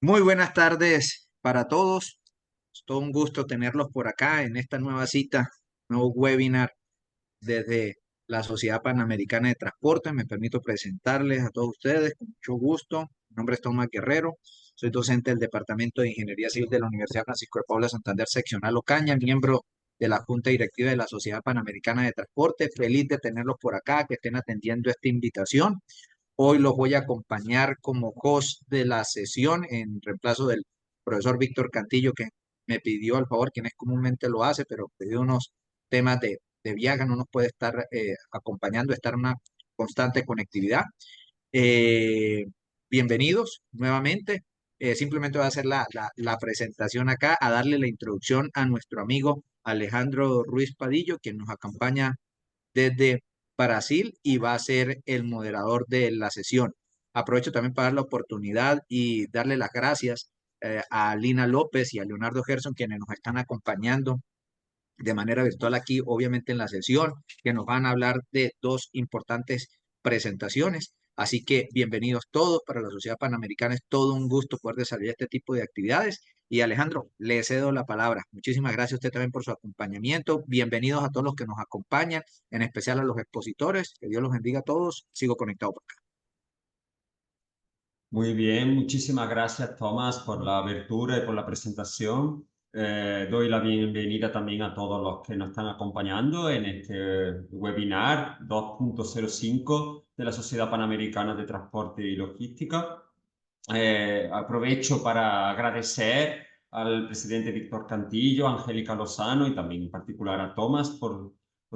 Muy buenas tardes para todos. Es todo un gusto tenerlos por acá en esta nueva cita, nuevo webinar desde la Sociedad Panamericana de Transporte. Me permito presentarles a todos ustedes con mucho gusto. Mi nombre es Tomás Guerrero. Soy docente del Departamento de Ingeniería Civil de la Universidad Francisco de Paula Santander, seccional Ocaña, miembro de la Junta Directiva de la Sociedad Panamericana de Transporte. Feliz de tenerlos por acá, que estén atendiendo esta invitación. Hoy los voy a acompañar como host de la sesión en reemplazo del profesor Víctor Cantillo, que me pidió el favor, quien es comúnmente lo hace, pero debido a unos temas de viaje no nos puede estar acompañando, estar en una constante conectividad. Eh, Bienvenidos nuevamente. Simplemente voy a hacer la presentación acá, a darle la introducción a nuestro amigo Alejandro Ruiz Padillo, quien nos acompaña desde Brasil y va a ser el moderador de la sesión. Aprovecho también para dar la oportunidad y darle las gracias a Lina López y a Leonardo Gerson, quienes nos están acompañando de manera virtual aquí, obviamente en la sesión, que nos van a hablar de dos importantes presentaciones. Así que bienvenidos todos para la Sociedad Panamericana. Es todo un gusto poder desarrollar este tipo de actividades. Y Alejandro, le cedo la palabra. Muchísimas gracias a usted también por su acompañamiento. Bienvenidos a todos los que nos acompañan, en especial a los expositores. Que Dios los bendiga a todos. Sigo conectado por acá. Muy bien, muchísimas gracias Tomás por la abertura y por la presentación. Doy la bienvenida también a todos los que nos están acompañando en este webinar 2.05 de la Sociedad Panamericana de Transporte y Logística. Aprovecho para agradecer al presidente Víctor Cantillo, a Angélica Lozano y también en particular a Tomás por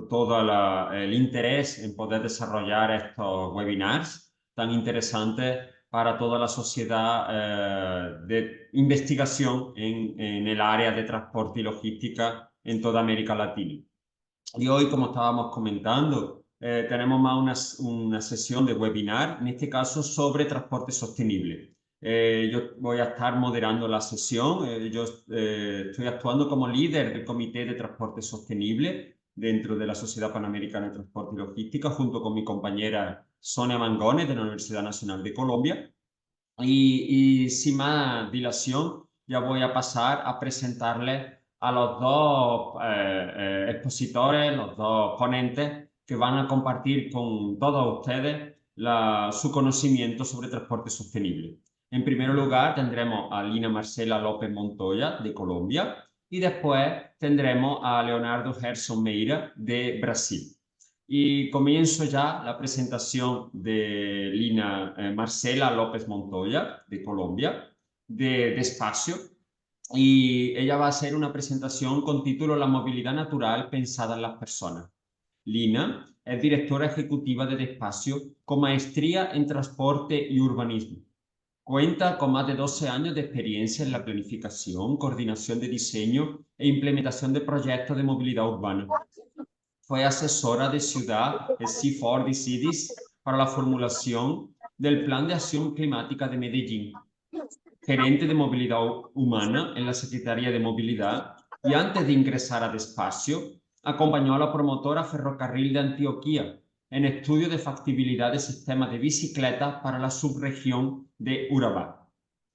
todo el interés en poder desarrollar estos webinars tan interesantes para toda la sociedad de investigación en el área de transporte y logística en toda América Latina. Y hoy, como estábamos comentando, tenemos más una sesión de webinar, en este caso sobre transporte sostenible. Yo voy a estar moderando la sesión. Yo estoy actuando como líder del Comité de Transporte Sostenible dentro de la Sociedad Panamericana de Transporte y Logística, junto con mi compañera Sonia Mangones de la Universidad Nacional de Colombia. Y sin más dilación, ya voy a pasar a presentarles a los dos expositores, los dos ponentes que van a compartir con todos ustedes su conocimiento sobre transporte sostenible. En primer lugar, tendremos a Lina Marcela López Montoya, de Colombia, y después tendremos a Leonardo Gerson Meira, de Brasil. Y comienzo ya la presentación de Lina Marcela López Montoya, de Colombia, de Espacio. Y ella va a hacer una presentación con título La movilidad natural pensada en las personas. Lina es directora ejecutiva de Despacio con maestría en transporte y urbanismo. Cuenta con más de 12 años de experiencia en la planificación, coordinación de diseño e implementación de proyectos de movilidad urbana. Fue asesora de ciudad de C4D Cities para la formulación del Plan de Acción Climática de Medellín, gerente de movilidad humana en la Secretaría de Movilidad y antes de ingresar a Despacio, acompañó a la promotora Ferrocarril de Antioquia en estudio de factibilidad de sistemas de bicicletas para la subregión de Urabá.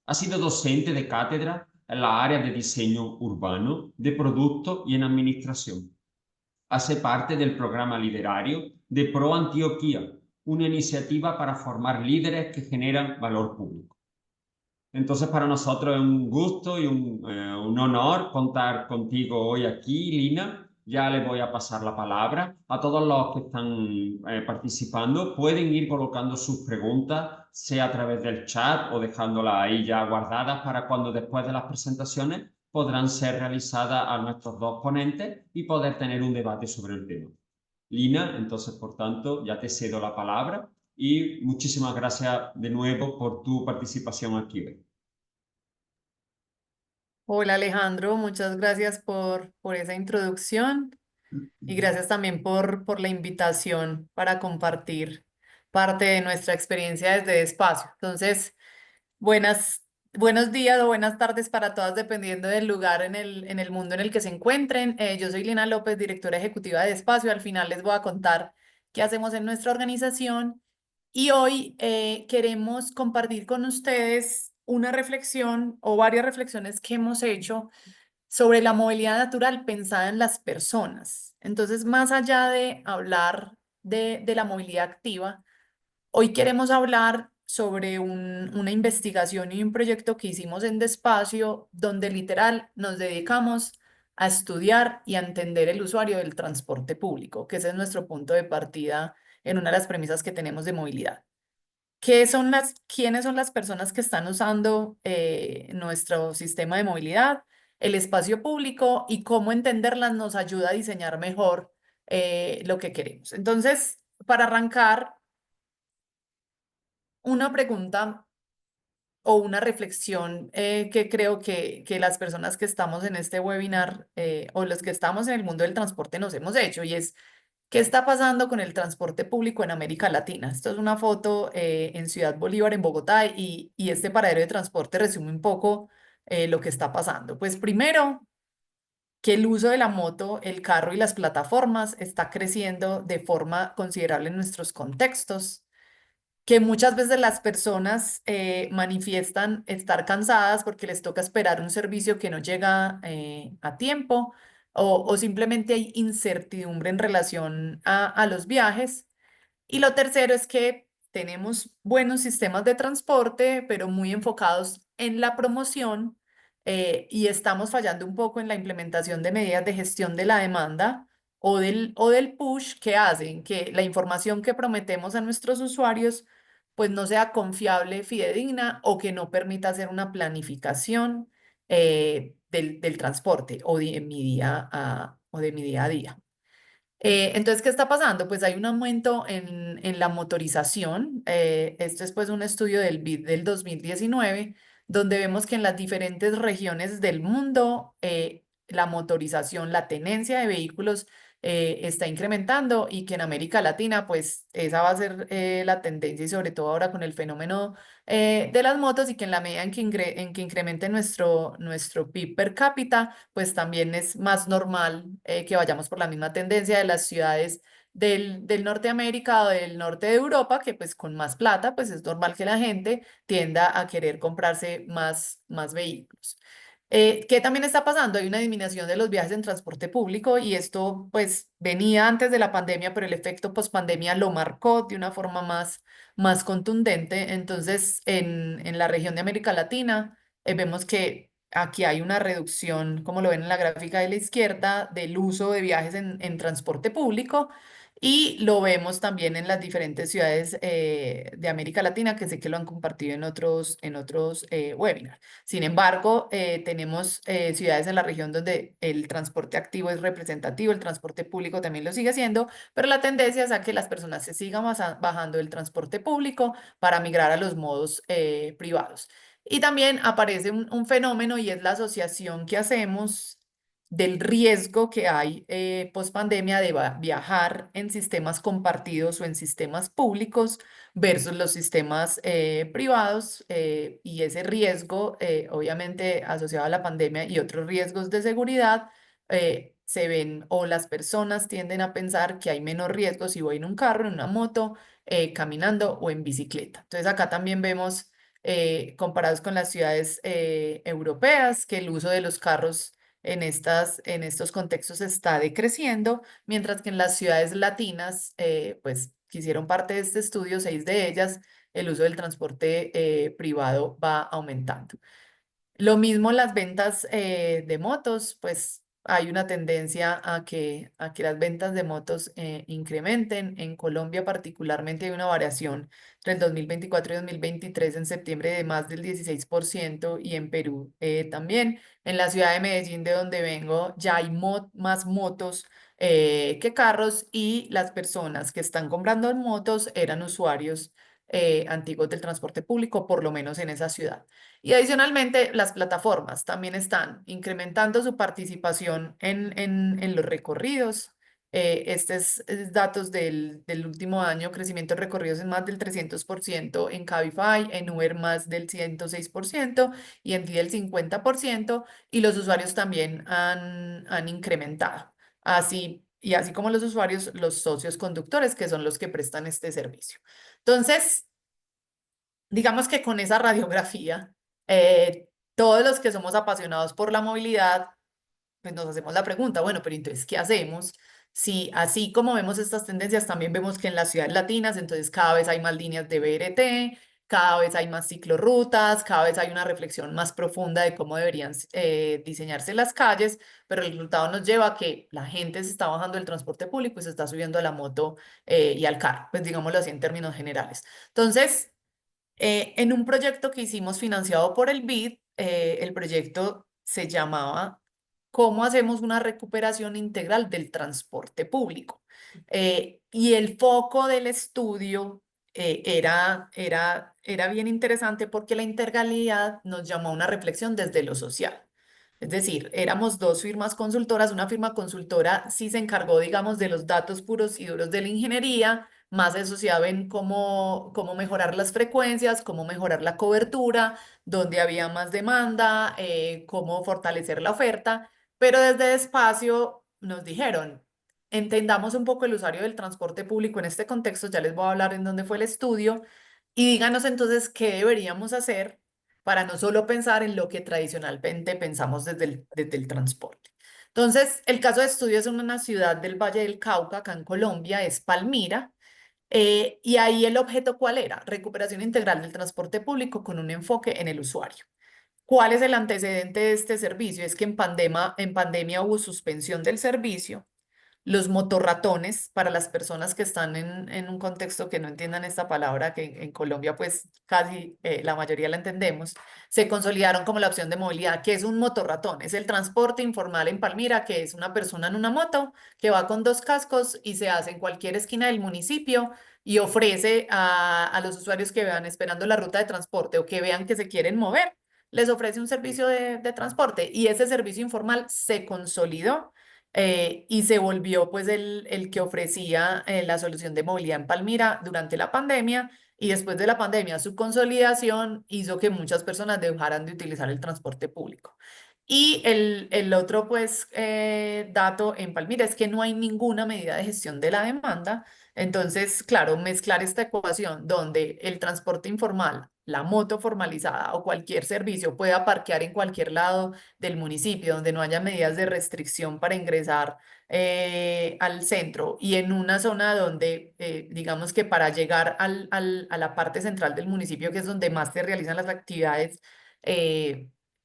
Ha sido docente de cátedra en la área de diseño urbano, de producto y en administración. Hace parte del programa literario de Pro Antioquia, una iniciativa para formar líderes que generan valor público. Entonces, para nosotros es un gusto y un honor contar contigo hoy aquí, Lina. Ya le voy a pasar la palabra a todos los que están participando. Pueden ir colocando sus preguntas, sea a través del chat o dejándolas ahí ya guardadas para cuando después de las presentaciones podrán ser realizadas a nuestros dos ponentes y poder tener un debate sobre el tema. Lina, entonces, por tanto, ya te cedo la palabra y muchísimas gracias de nuevo por tu participación aquí hoy. Hola Alejandro, muchas gracias por esa introducción y gracias también por la invitación para compartir parte de nuestra experiencia desde Espacio. Entonces, buenos días o buenas tardes para todas, dependiendo del lugar en el mundo en el que se encuentren. Yo soy Lina López, directora ejecutiva de Espacio. Al final les voy a contar qué hacemos en nuestra organización y hoy queremos compartir con ustedes una reflexión o varias reflexiones que hemos hecho sobre la movilidad natural pensada en las personas. Entonces, más allá de hablar de la movilidad activa, hoy queremos hablar sobre una investigación y un proyecto que hicimos en Despacio, donde literal nos dedicamos a estudiar y a entender el usuario del transporte público, que ese es nuestro punto de partida en una de las premisas que tenemos de movilidad. ¿Quiénes son las personas que están usando nuestro sistema de movilidad, el espacio público y cómo entenderlas nos ayuda a diseñar mejor lo que queremos? Entonces, para arrancar, una pregunta o una reflexión que creo que las personas que estamos en este webinar o los que estamos en el mundo del transporte nos hemos hecho y es, ¿qué está pasando con el transporte público en América Latina? Esto es una foto en Ciudad Bolívar, en Bogotá, y este paradero de transporte resume un poco lo que está pasando. Pues primero, que el uso de la moto, el carro y las plataformas está creciendo de forma considerable en nuestros contextos, que muchas veces las personas manifiestan estar cansadas porque les toca esperar un servicio que no llega a tiempo o simplemente hay incertidumbre en relación a los viajes. Y lo tercero es que tenemos buenos sistemas de transporte, pero muy enfocados en la promoción y estamos fallando un poco en la implementación de medidas de gestión de la demanda o del push que hacen que la información que prometemos a nuestros usuarios pues no sea confiable, fidedigna o que no permita hacer una planificación del transporte o de mi día a día. Entonces, ¿qué está pasando? Pues hay un aumento en la motorización. Esto es pues un estudio del BID del 2019, donde vemos que en las diferentes regiones del mundo la motorización, la tenencia de vehículos está incrementando y que en América Latina pues esa va a ser la tendencia y sobre todo ahora con el fenómeno de las motos y que en la medida en que incremente nuestro PIB per cápita, pues también es más normal que vayamos por la misma tendencia de las ciudades del norte de América o del norte de Europa, que pues con más plata, pues es normal que la gente tienda a querer comprarse más vehículos. ¿Qué también está pasando? Hay una disminución de los viajes en transporte público y esto pues venía antes de la pandemia, pero el efecto pospandemia lo marcó de una forma más contundente. Entonces, en la región de América Latina, vemos que aquí hay una reducción, como lo ven en la gráfica de la izquierda, del uso de viajes en transporte público. Y lo vemos también en las diferentes ciudades de América Latina, que sé que lo han compartido en otros webinars. Sin embargo, tenemos ciudades en la región donde el transporte activo es representativo, el transporte público también lo sigue siendo, pero la tendencia es a que las personas se sigan bajando del transporte público para migrar a los modos privados. Y también aparece un fenómeno y es la asociación que hacemos del riesgo que hay post pandemia de viajar en sistemas compartidos o en sistemas públicos versus los sistemas privados y ese riesgo, obviamente asociado a la pandemia y otros riesgos de seguridad, se ven o las personas tienden a pensar que hay menos riesgo si voy en un carro, en una moto, caminando o en bicicleta. Entonces acá también vemos, comparados con las ciudades europeas, que el uso de los carros en estos contextos está decreciendo, mientras que en las ciudades latinas, pues que hicieron parte de este estudio, 6 de ellas, el uso del transporte privado va aumentando. Lo mismo las ventas de motos, pues hay una tendencia a que las ventas de motos incrementen. En Colombia particularmente hay una variación entre el 2024 y 2023 en septiembre de más del 16% y en Perú también. En la ciudad de Medellín, de donde vengo, ya hay más motos que carros y las personas que están comprando motos eran usuarios antiguos del transporte público, por lo menos en esa ciudad. Y adicionalmente, las plataformas también están incrementando su participación en los recorridos. Es datos del último año, crecimiento de recorridos en más del 300% en Cabify, en Uber más del 106% y en Didi el 50%, y los usuarios también han incrementado. Así como los usuarios, los socios conductores, que son los que prestan este servicio. Entonces, digamos que con esa radiografía Todos los que somos apasionados por la movilidad, pues nos hacemos la pregunta, bueno, pero entonces, ¿qué hacemos? Si así como vemos estas tendencias, también vemos que en las ciudades latinas, entonces cada vez hay más líneas de BRT, cada vez hay más ciclorrutas, cada vez hay una reflexión más profunda de cómo deberían diseñarse las calles, pero el resultado nos lleva a que la gente se está bajando del transporte público y se está subiendo a la moto y al carro, pues digámoslo así en términos generales. Entonces, en un proyecto que hicimos financiado por el BID, el proyecto se llamaba ¿Cómo hacemos una recuperación integral del transporte público? Y el foco del estudio era bien interesante porque la integralidad nos llamó a una reflexión desde lo social. Es decir, éramos dos firmas consultoras. Una firma consultora sí se encargó, digamos, de los datos puros y duros de la ingeniería, más asociado en cómo mejorar las frecuencias, cómo mejorar la cobertura, dónde había más demanda, cómo fortalecer la oferta, pero desde espacio nos dijeron, entendamos un poco el usuario del transporte público en este contexto, ya les voy a hablar en dónde fue el estudio, y díganos entonces qué deberíamos hacer para no solo pensar en lo que tradicionalmente pensamos desde el transporte. Entonces, el caso de estudio es en una ciudad del Valle del Cauca, acá en Colombia, es Palmira. Y ahí el objeto, ¿cuál era? Recuperación integral del transporte público con un enfoque en el usuario. ¿Cuál es el antecedente de este servicio? Es que en pandemia hubo suspensión del servicio. Los motorratones, para las personas que están en un contexto que no entiendan esta palabra, que en Colombia pues casi la mayoría la entendemos, se consolidaron como la opción de movilidad. ¿Qué es un motorratón? Es el transporte informal en Palmira, que es una persona en una moto que va con dos cascos y se hace en cualquier esquina del municipio y ofrece a los usuarios que vean esperando la ruta de transporte o que vean que se quieren mover, les ofrece un servicio de transporte, y ese servicio informal se consolidó y se volvió pues el que ofrecía la solución de movilidad en Palmira durante la pandemia, y después de la pandemia su consolidación hizo que muchas personas dejaran de utilizar el transporte público. Y el otro pues dato en Palmira es que no hay ninguna medida de gestión de la demanda. Entonces, claro, mezclar esta ecuación donde el transporte informal, la moto formalizada o cualquier servicio pueda parquear en cualquier lado del municipio, donde no haya medidas de restricción para ingresar al centro, y en una zona donde, digamos que para llegar a la parte central del municipio, que es donde más se realizan las actividades,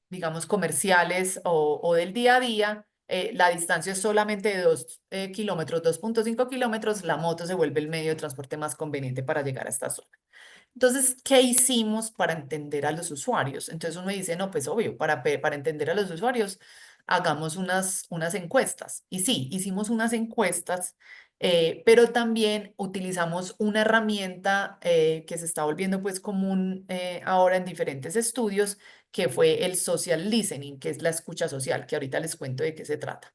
digamos, comerciales o del día a día, la distancia es solamente de 2 kilómetros, 2,5 kilómetros, la moto se vuelve el medio de transporte más conveniente para llegar a esta zona. Entonces, ¿qué hicimos para entender a los usuarios? Entonces uno dice, no, pues obvio, para entender a los usuarios, hagamos unas encuestas. Y sí, hicimos unas encuestas, pero también utilizamos una herramienta que se está volviendo pues común ahora en diferentes estudios, que fue el social listening, que es la escucha social, que ahorita les cuento de qué se trata.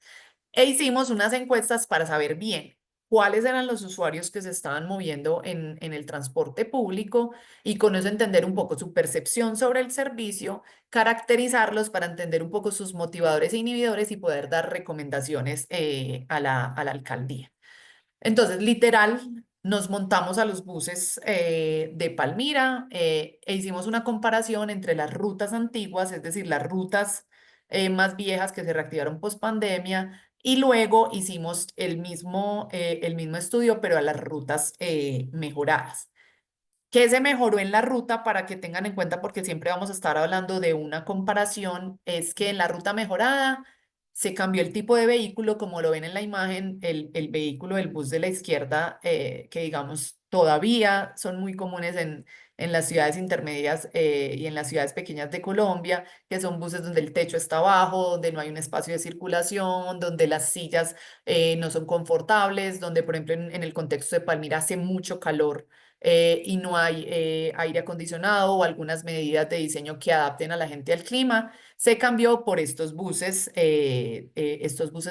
E hicimos unas encuestas para saber bien cuáles eran los usuarios que se estaban moviendo en el transporte público, y con eso entender un poco su percepción sobre el servicio, caracterizarlos para entender un poco sus motivadores e inhibidores y poder dar recomendaciones a la alcaldía. Entonces, literal, nos montamos a los buses de Palmira e hicimos una comparación entre las rutas antiguas, es decir, las rutas más viejas que se reactivaron post pandemia, y luego hicimos el mismo estudio, pero a las rutas mejoradas. ¿Qué se mejoró en la ruta para que tengan en cuenta? Porque siempre vamos a estar hablando de una comparación. Es que en la ruta mejorada se cambió el tipo de vehículo, como lo ven en la imagen, el vehículo del bus de la izquierda, que digamos todavía son muy comunes en las ciudades intermedias y en las ciudades pequeñas de Colombia, que son buses donde el techo está bajo, donde no hay un espacio de circulación, donde las sillas no son confortables, donde, por ejemplo, en el contexto de Palmira hace mucho calor y no hay aire acondicionado o algunas medidas de diseño que adapten a la gente al clima. Se cambió por estos buses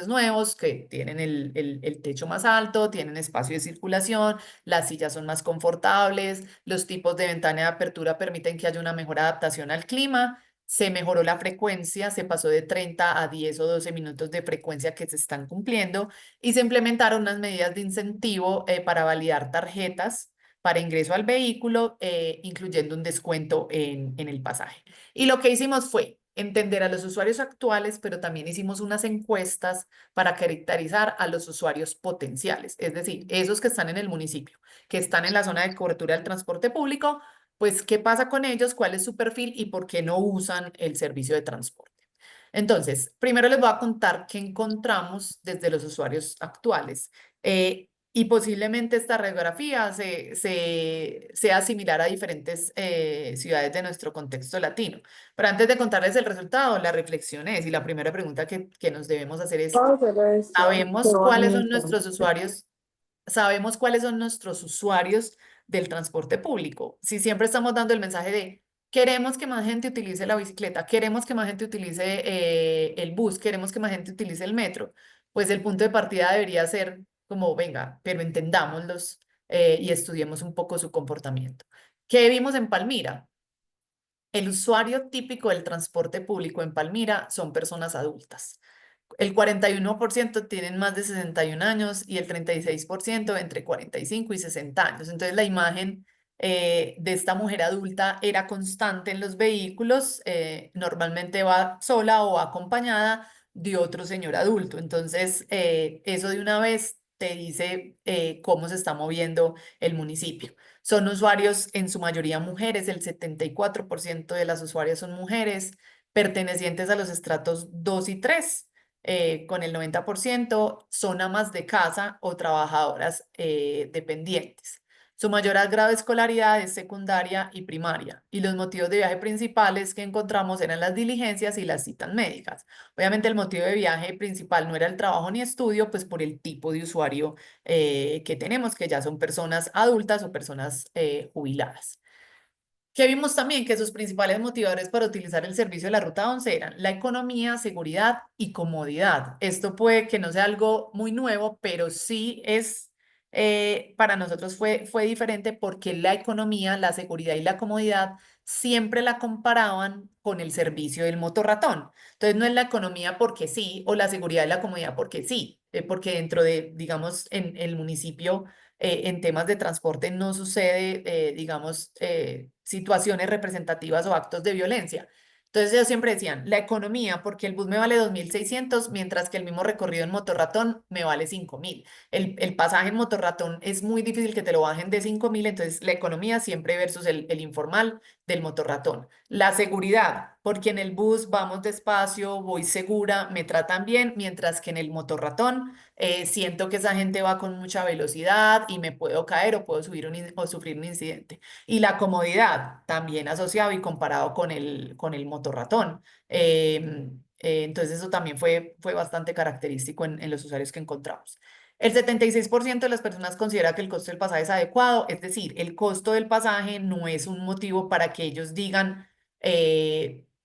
nuevos que tienen el techo más alto, tienen espacio de circulación, las sillas son más confortables, los tipos de ventana de apertura permiten que haya una mejor adaptación al clima. Se mejoró la frecuencia, se pasó de 30 a 10 o 12 minutos de frecuencia que se están cumpliendo, y se implementaron unas medidas de incentivo para validar tarjetas para ingreso al vehículo, incluyendo un descuento en el pasaje. Y lo que hicimos fue entender a los usuarios actuales, pero también hicimos unas encuestas para caracterizar a los usuarios potenciales, es decir, esos que están en el municipio, que están en la zona de cobertura del transporte público, pues qué pasa con ellos, cuál es su perfil y por qué no usan el servicio de transporte. Entonces, primero les voy a contar qué encontramos desde los usuarios actuales. Y posiblemente esta radiografía sea similar a diferentes ciudades de nuestro contexto latino. Pero antes de contarles el resultado, la reflexión es, y la primera pregunta que nos debemos hacer es, ¿sabemos cuáles son nuestros usuarios? ¿Sabemos cuáles son nuestros usuarios del transporte público? Si siempre estamos dando el mensaje de queremos que más gente utilice la bicicleta, queremos que más gente utilice el bus, queremos que más gente utilice el metro, pues el punto de partida debería ser como, venga, pero entendámoslos y estudiemos un poco su comportamiento. ¿Qué vimos en Palmira? El usuario típico del transporte público en Palmira son personas adultas. El 41% tienen más de 61 años y el 36% entre 45 y 60 años. Entonces la imagen de esta mujer adulta era constante en los vehículos, normalmente va sola o acompañada de otro señor adulto. Entonces eso de una vez te dice cómo se está moviendo el municipio. Son usuarios en su mayoría mujeres, el 74% de las usuarias son mujeres, pertenecientes a los estratos 2 y 3 con el 90%, son amas de casa o trabajadoras dependientes. Su mayor grado de escolaridad es secundaria y primaria, y los motivos de viaje principales que encontramos eran las diligencias y las citas médicas. Obviamente el motivo de viaje principal no era el trabajo ni estudio, pues por el tipo de usuario que tenemos, que ya son personas adultas o personas jubiladas. Que vimos también que sus principales motivadores para utilizar el servicio de la Ruta 11 eran la economía, seguridad y comodidad. Esto puede que no sea algo muy nuevo, pero sí es, para nosotros fue diferente porque la economía, la seguridad y la comodidad siempre la comparaban con el servicio del motorratón. Entonces no es la economía porque sí o la seguridad y la comodidad porque sí, porque dentro de, digamos, en el municipio en temas de transporte no sucede, digamos, situaciones representativas o actos de violencia. Entonces ellos siempre decían, la economía, porque el bus me vale 2.600, mientras que el mismo recorrido en motorratón me vale 5.000. El pasaje en motorratón es muy difícil que te lo bajen de 5.000, entonces la economía siempre versus el informal del motorratón. La seguridad, porque en el bus vamos despacio, voy segura, me tratan bien, mientras que en el motorratón siento que esa gente va con mucha velocidad y me puedo caer o puedo o sufrir un incidente. Y la comodidad, también asociado y comparado con el motorratón. Entonces eso también fue bastante característico en los usuarios que encontramos. El 76% de las personas considera que el costo del pasaje es adecuado, es decir, el costo del pasaje no es un motivo para que ellos digan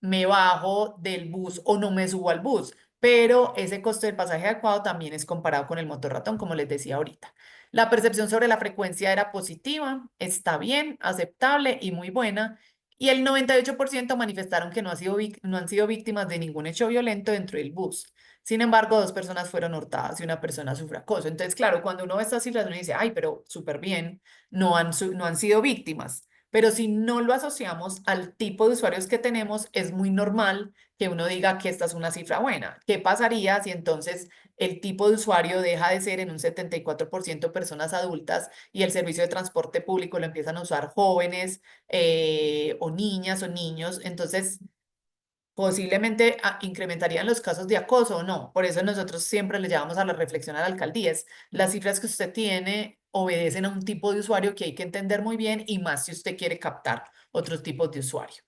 me bajo del bus o no me subo al bus, pero ese costo del pasaje adecuado también es comparado con el motorratón, como les decía ahorita. La percepción sobre la frecuencia era positiva, está bien, aceptable y muy buena. Y el 98% manifestaron que no han sido víctimas de ningún hecho violento dentro del bus. Sin embargo, 2 personas fueron hurtadas y una persona sufrió acoso. Entonces, claro, cuando uno ve estas cifras, uno dice, ay, pero súper bien, no han sido víctimas. Pero si no lo asociamos al tipo de usuarios que tenemos, es muy normal que uno diga que esta es una cifra buena. ¿Qué pasaría si entonces el tipo de usuario deja de ser en un 74% personas adultas y el servicio de transporte público lo empiezan a usar jóvenes o niñas o niños? Entonces, posiblemente incrementarían los casos de acoso o no. Por eso nosotros siempre le llevamos a la reflexión a la alcaldía. Las cifras que usted tiene obedecen a un tipo de usuario que hay que entender muy bien y más si usted quiere captar otros tipos de usuario.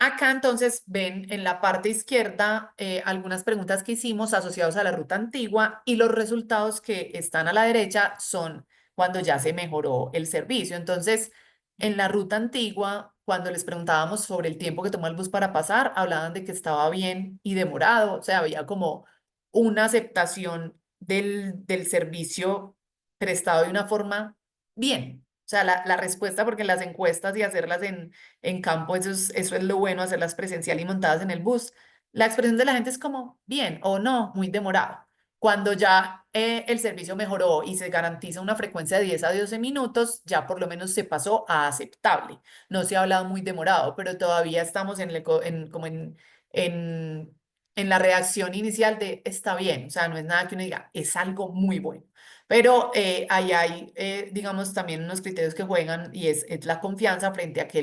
Acá entonces ven en la parte izquierda algunas preguntas que hicimos asociados a la ruta antigua y los resultados que están a la derecha son cuando ya se mejoró el servicio. Entonces, en la ruta antigua, cuando les preguntábamos sobre el tiempo que tomó el bus para pasar, hablaban de que estaba bien y demorado, o sea, había como una aceptación del servicio prestado de una forma bien. O sea, la respuesta, porque las encuestas y hacerlas en campo, eso es lo bueno, hacerlas presencial y montadas en el bus. La expresión de la gente es como bien o no, muy demorado. Cuando ya el servicio mejoró y se garantiza una frecuencia de 10 a 12 minutos, ya por lo menos se pasó a aceptable. No se ha hablado muy demorado, pero todavía estamos en, en la reacción inicial de está bien, o sea, no es nada que uno diga, es algo muy bueno. Pero ahí hay, digamos, también unos criterios que juegan y es la confianza frente a que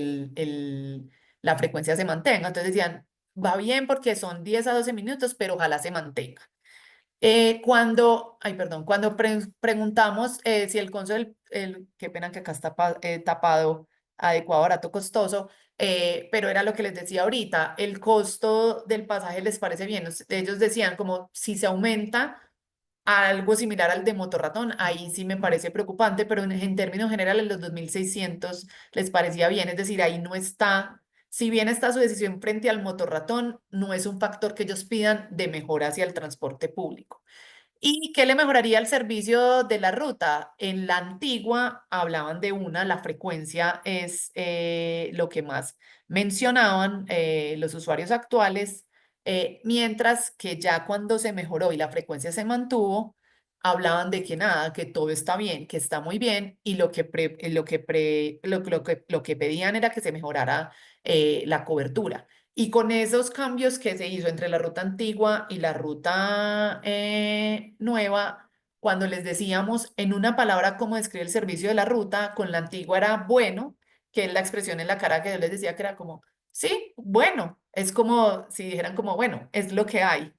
la frecuencia se mantenga. Entonces decían, va bien porque son 10 a 12 minutos, pero ojalá se mantenga. Cuando preguntamos si el costo qué pena que acá está tapado, adecuado, barato, costoso, pero era lo que les decía ahorita, el costo del pasaje les parece bien. Ellos decían como si se aumenta a algo similar al de Motorratón, ahí sí me parece preocupante, pero en términos generales los 2.600 les parecía bien, es decir, ahí no está, si bien está su decisión frente al Motorratón, no es un factor que ellos pidan de mejora hacia el transporte público. ¿Y qué le mejoraría el servicio de la ruta? En la antigua hablaban de la frecuencia es lo que más mencionaban los usuarios actuales, mientras que ya cuando se mejoró y la frecuencia se mantuvo, hablaban de que nada, que todo está bien, que está muy bien, y lo que pedían era que se mejorara la cobertura. Y con esos cambios que se hizo entre la ruta antigua y la ruta nueva, cuando les decíamos en una palabra cómo describe el servicio de la ruta, con la antigua era bueno, que es la expresión en la cara que yo les decía que era como, sí, bueno, es como si dijeran como, bueno, es lo que hay.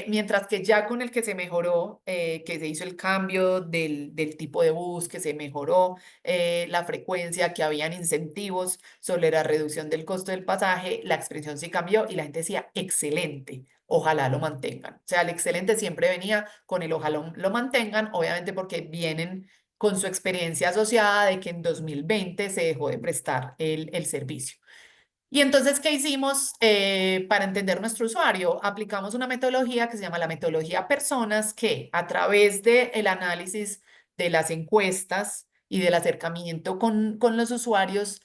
Mientras que ya con el que se mejoró, que se hizo el cambio del tipo de bus, que se mejoró la frecuencia, que habían incentivos sobre la reducción del costo del pasaje, la expresión sí cambió y la gente decía, excelente, ojalá lo mantengan. O sea, el excelente siempre venía con el ojalá lo mantengan, obviamente porque vienen con su experiencia asociada de que en 2020 se dejó de prestar el servicio. Y entonces, ¿qué hicimos para entender nuestro usuario? Aplicamos una metodología que se llama la metodología personas, que a través del análisis de las encuestas y del acercamiento con los usuarios,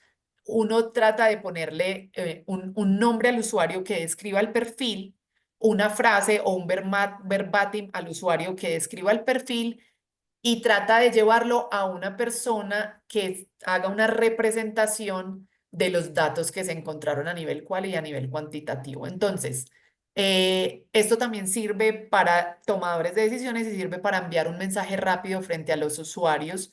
uno trata de ponerle un nombre al usuario que describa el perfil, una frase o un verbatim al usuario que describa el perfil y trata de llevarlo a una persona que haga una representación de los datos que se encontraron a nivel cual y a nivel cuantitativo. Entonces, esto también sirve para tomadores de decisiones y sirve para enviar un mensaje rápido frente a los usuarios,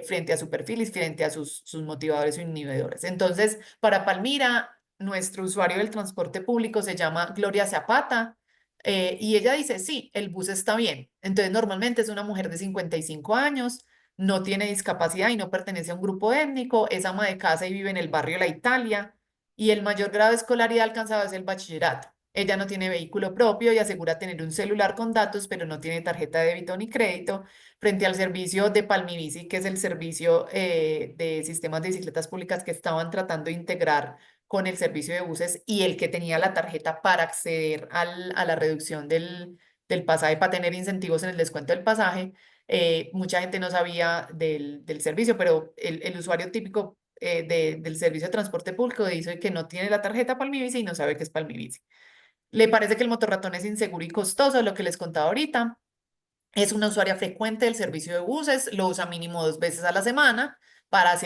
frente a su perfil y frente a sus motivadores o inhibidores. Entonces, para Palmira, nuestro usuario del transporte público se llama Gloria Zapata. Y ella dice, sí, el bus está bien. Entonces, normalmente es una mujer de 55 años, no tiene discapacidad y no pertenece a un grupo étnico, es ama de casa y vive en el barrio La Italia, y el mayor grado de escolaridad alcanzado es el bachillerato. Ella no tiene vehículo propio y asegura tener un celular con datos, pero no tiene tarjeta de débito ni crédito, frente al servicio de Palmibici, que es el servicio de sistemas de bicicletas públicas que estaban tratando de integrar con el servicio de buses y el que tenía la tarjeta para acceder a la reducción del pasaje, para tener incentivos en el descuento del pasaje. Mucha gente no sabía del servicio, pero el usuario típico del servicio de transporte público dice que no tiene la tarjeta Palmibici y no sabe qué es Palmibici. Le parece que el motorratón es inseguro y costoso, lo que les contaba ahorita. Es una usuaria frecuente del servicio de buses, lo usa mínimo 2 veces a la semana para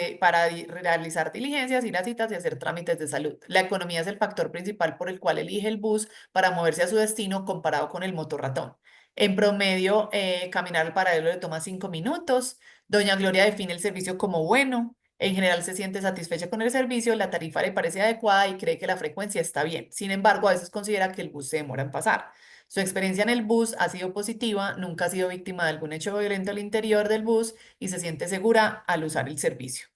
realizar diligencias, ir a citas y hacer trámites de salud. La economía es el factor principal por el cual elige el bus para moverse a su destino comparado con el motorratón. En promedio, caminar al paradero le toma 5 minutos. Doña Gloria define el servicio como bueno. En general se siente satisfecha con el servicio, la tarifa le parece adecuada y cree que la frecuencia está bien. Sin embargo, a veces considera que el bus se demora en pasar. Su experiencia en el bus ha sido positiva, nunca ha sido víctima de algún hecho violento al interior del bus y se siente segura al usar el servicio.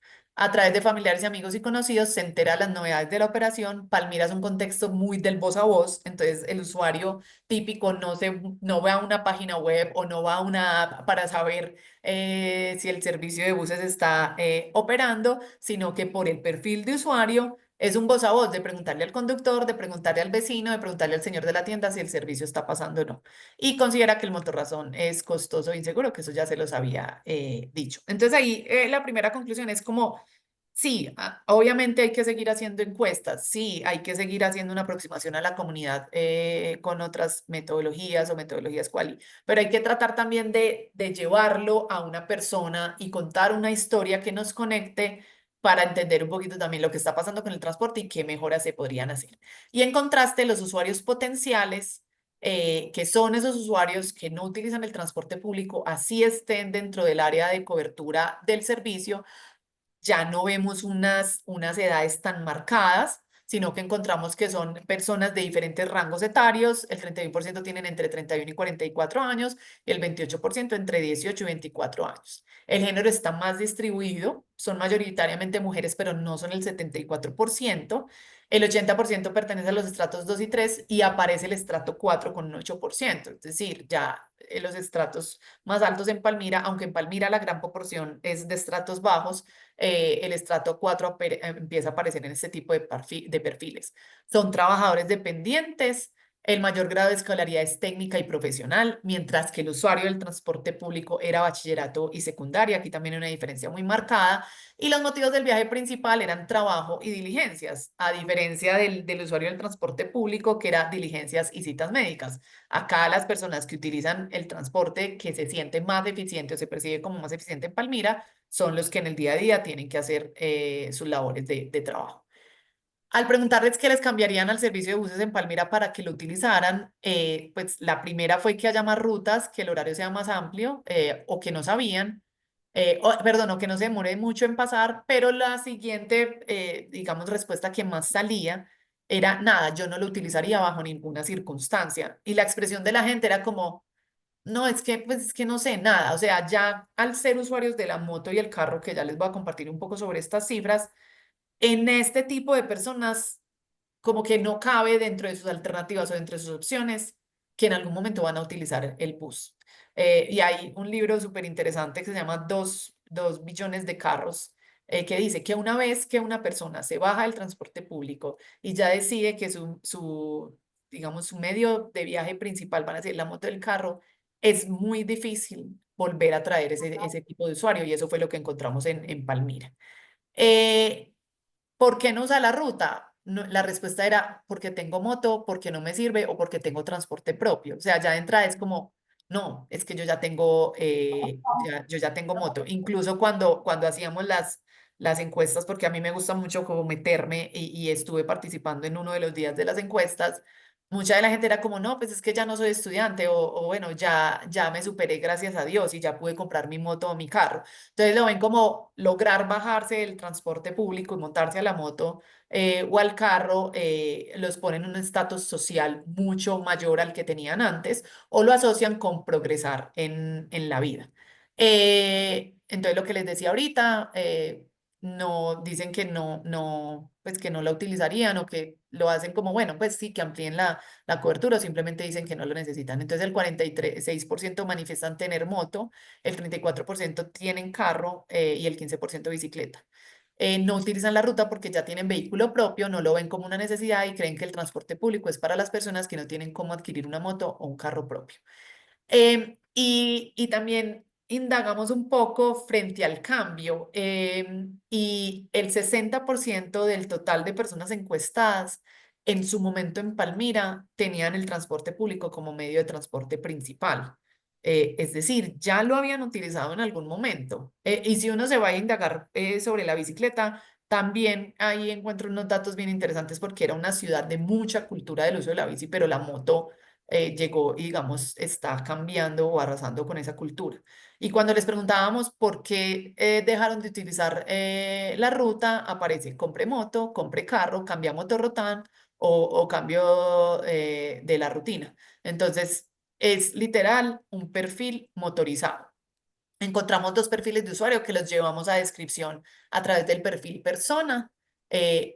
A través de familiares y amigos y conocidos se entera de las novedades de la operación. Palmira es un contexto muy del voz a voz, entonces el usuario típico no va a una página web o no va a una app para saber si el servicio de buses está operando, sino que por el perfil de usuario es un voz a voz de preguntarle al conductor, de preguntarle al vecino, de preguntarle al señor de la tienda si el servicio está pasando o no. Y considera que el motorrazón es costoso e inseguro, que eso ya se los había dicho. Entonces ahí la primera conclusión es como Sí, obviamente hay que seguir haciendo encuestas, sí, hay que seguir haciendo una aproximación a la comunidad con otras metodologías o metodologías quali, pero hay que tratar también de llevarlo a una persona y contar una historia que nos conecte para entender un poquito también lo que está pasando con el transporte y qué mejoras se podrían hacer. Y en contraste, los usuarios potenciales, que son esos usuarios que no utilizan el transporte público, así estén dentro del área de cobertura del servicio, ya no vemos unas edades tan marcadas, sino que encontramos que son personas de diferentes rangos etarios. El 31% tienen entre 31 y 44 años, y el 28% entre 18 y 24 años. El género está más distribuido, son mayoritariamente mujeres, pero no son el 74%. El 80% pertenece a los estratos 2 y 3 y aparece el estrato 4 con un 8%. Es decir, ya los estratos más altos en Palmira, aunque en Palmira la gran proporción es de estratos bajos, el estrato 4 empieza a aparecer en este tipo de perfiles. Son trabajadores dependientes, el mayor grado de escolaridad es técnica y profesional, mientras que el usuario del transporte público era bachillerato y secundaria. Aquí también hay una diferencia muy marcada. Y los motivos del viaje principal eran trabajo y diligencias, a diferencia del usuario del transporte público, que era diligencias y citas médicas. Acá las personas que utilizan el transporte, que se siente más eficiente o se percibe como más eficiente en Palmira, son los que en el día a día tienen que hacer sus labores de trabajo. Al preguntarles qué les cambiarían al servicio de buses en Palmira para que lo utilizaran, pues la primera fue que haya más rutas, que el horario sea más amplio, o que no sabían, perdón, o que no se demore mucho en pasar, pero la siguiente, digamos, respuesta que más salía era: nada, yo no lo utilizaría bajo ninguna circunstancia. Y la expresión de la gente era como: no, es que, pues es que no sé nada. O sea, ya al ser usuarios de la moto y el carro, que ya les voy a compartir un poco sobre estas cifras, en este tipo de personas como que no cabe dentro de sus alternativas o dentro de sus opciones que en algún momento van a utilizar el bus. Y hay un libro súper interesante que se llama Dos billones de carros, que dice que una vez que una persona se baja del transporte público y ya decide que digamos, su medio de viaje principal van a ser la moto del carro, es muy difícil volver a traer ese tipo de usuario, y eso fue lo que encontramos en Palmira. Eh, ¿Por qué no usa la ruta? La respuesta era: porque tengo moto, porque no me sirve o porque tengo transporte propio. O sea, ya de entrada es como: no, es que yo ya tengo, yo ya tengo moto. Incluso cuando hacíamos las encuestas, porque a mí me gusta mucho como meterme, y estuve participando en uno de los días de las encuestas, mucha de la gente era como: no, pues es que ya no soy estudiante, o bueno, ya me superé, gracias a Dios, y ya pude comprar mi moto o mi carro. Entonces lo ven como lograr bajarse del transporte público y montarse a la moto, o al carro, los ponen en un estatus social mucho mayor al que tenían antes, o lo asocian con progresar en la vida. Entonces lo que les decía ahorita, no dicen que no, pues que no la utilizarían, o que lo hacen como: bueno, pues sí, que amplíen la cobertura, o simplemente dicen que no lo necesitan. Entonces el 46% manifiestan tener moto, el 34% tienen carro, y el 15% bicicleta. No utilizan la ruta porque ya tienen vehículo propio, no lo ven como una necesidad y creen que el transporte público es para las personas que no tienen cómo adquirir una moto o un carro propio. Y también indagamos un poco frente al cambio, y el 60% del total de personas encuestadas en su momento en Palmira tenían el transporte público como medio de transporte principal. Es decir, ya lo habían utilizado en algún momento. Y si uno se va a indagar sobre la bicicleta, también ahí encuentro unos datos bien interesantes, porque era una ciudad de mucha cultura del uso de la bici, pero la moto llegó y, digamos, está cambiando o arrasando con esa cultura. Y cuando les preguntábamos por qué dejaron de utilizar la ruta, aparece: compré moto, compré carro, cambié a Motorrotán, o cambio de la rutina. Entonces, es literal un perfil motorizado. Encontramos dos perfiles de usuario que los llevamos a descripción a través del perfil persona.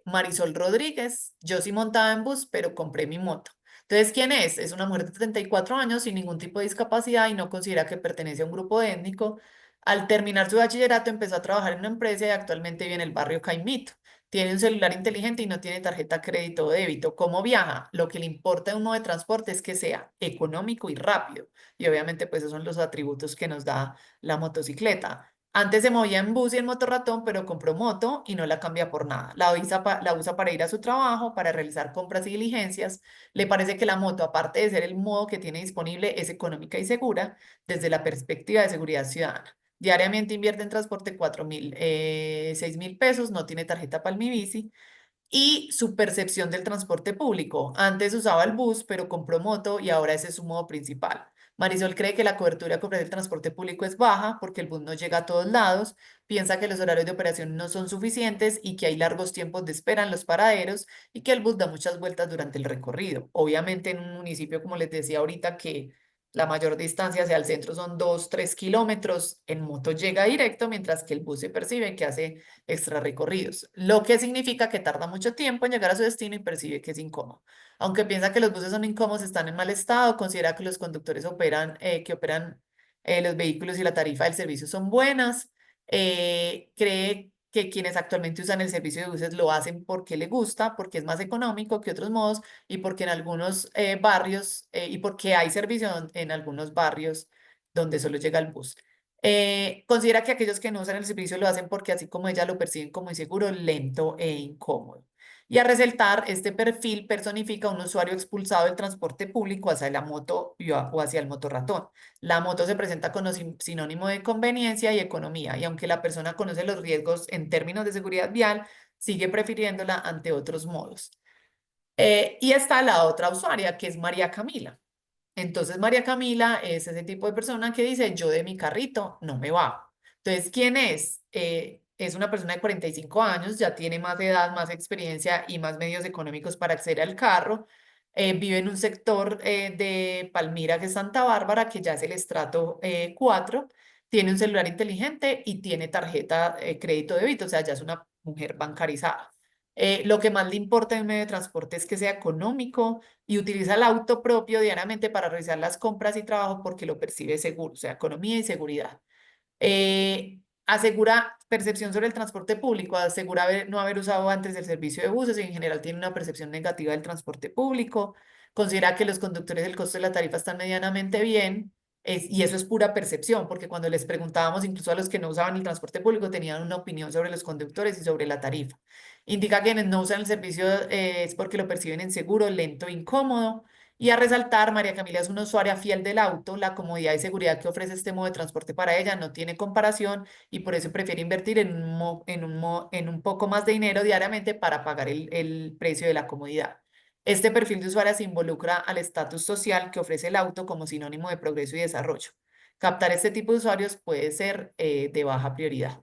Marisol Rodríguez: yo sí montaba en bus, pero compré mi moto. Entonces, ¿quién es? Es una mujer de 34 años sin ningún tipo de discapacidad y no considera que pertenece a un grupo étnico. Al terminar su bachillerato empezó a trabajar en una empresa y actualmente vive en el barrio Caimito. Tiene un celular inteligente y no tiene tarjeta crédito o débito. ¿Cómo viaja? Lo que le importa a un modo de transporte es que sea económico y rápido. Y obviamente pues esos son los atributos que nos da la motocicleta. Antes se movía en bus y en motorratón, pero compró moto y no la cambia por nada. La usa para ir a su trabajo, para realizar compras y diligencias. Le parece que la moto, aparte de ser el modo que tiene disponible, es económica y segura desde la perspectiva de seguridad ciudadana. Diariamente invierte en transporte 6.000 pesos, no tiene tarjeta Palmibici y su percepción del transporte público. Antes usaba el bus, pero compró moto y ahora ese es su modo principal. Marisol cree que la cobertura que ofrece el transporte público es baja porque el bus no llega a todos lados, piensa que los horarios de operación no son suficientes y que hay largos tiempos de espera en los paraderos y que el bus da muchas vueltas durante el recorrido. Obviamente en un municipio, como les decía ahorita, que la mayor distancia hacia el centro son 2, 3 kilómetros, en moto llega directo, mientras que el bus se percibe que hace extra recorridos, lo que significa que tarda mucho tiempo en llegar a su destino y percibe que es incómodo. Aunque piensa que los buses son incómodos, están en mal estado, considera que los conductores que operan los vehículos y la tarifa del servicio son buenas, cree que quienes actualmente usan el servicio de buses lo hacen porque le gusta, porque es más económico que otros modos y porque en algunos barrios y porque hay servicio en algunos barrios donde solo llega el bus. Considera que aquellos que no usan el servicio lo hacen porque así como ella lo perciben como inseguro, lento e incómodo. Y a resaltar, este perfil personifica a un usuario expulsado del transporte público hacia la moto o hacia el motorratón. La moto se presenta como sinónimo de conveniencia y economía, y aunque la persona conoce los riesgos en términos de seguridad vial, sigue prefiriéndola ante otros modos. Y está la otra usuaria, que es María Camila. Entonces, María Camila es ese tipo de persona que dice, yo de mi carrito no me bajo. Entonces, ¿quién es? Es una persona de 45 años, ya tiene más edad, más experiencia y más medios económicos para acceder al carro. Vive en un sector de Palmira, que es Santa Bárbara, que ya es el estrato 4. Tiene un celular inteligente y tiene tarjeta crédito débito, o sea, ya es una mujer bancarizada. Lo que más le importa en un medio de transporte es que sea económico y utiliza el auto propio diariamente para realizar las compras y trabajo porque lo percibe seguro, o sea, economía y seguridad. Asegura percepción sobre el transporte público, asegura no haber usado antes el servicio de buses y en general tiene una percepción negativa del transporte público, considera que los conductores del costo de la tarifa están medianamente bien, y eso es pura percepción, porque cuando les preguntábamos incluso a los que no usaban el transporte público tenían una opinión sobre los conductores y sobre la tarifa. Indica que quienes no usan el servicio es porque lo perciben inseguro, lento e incómodo. Y a resaltar, María Camila es una usuaria fiel del auto, la comodidad y seguridad que ofrece este modo de transporte para ella no tiene comparación y por eso prefiere invertir en un poco más de dinero diariamente para pagar el precio de la comodidad. Este perfil de usuaria se involucra al estatus social que ofrece el auto como sinónimo de progreso y desarrollo. Captar este tipo de usuarios puede ser de baja prioridad.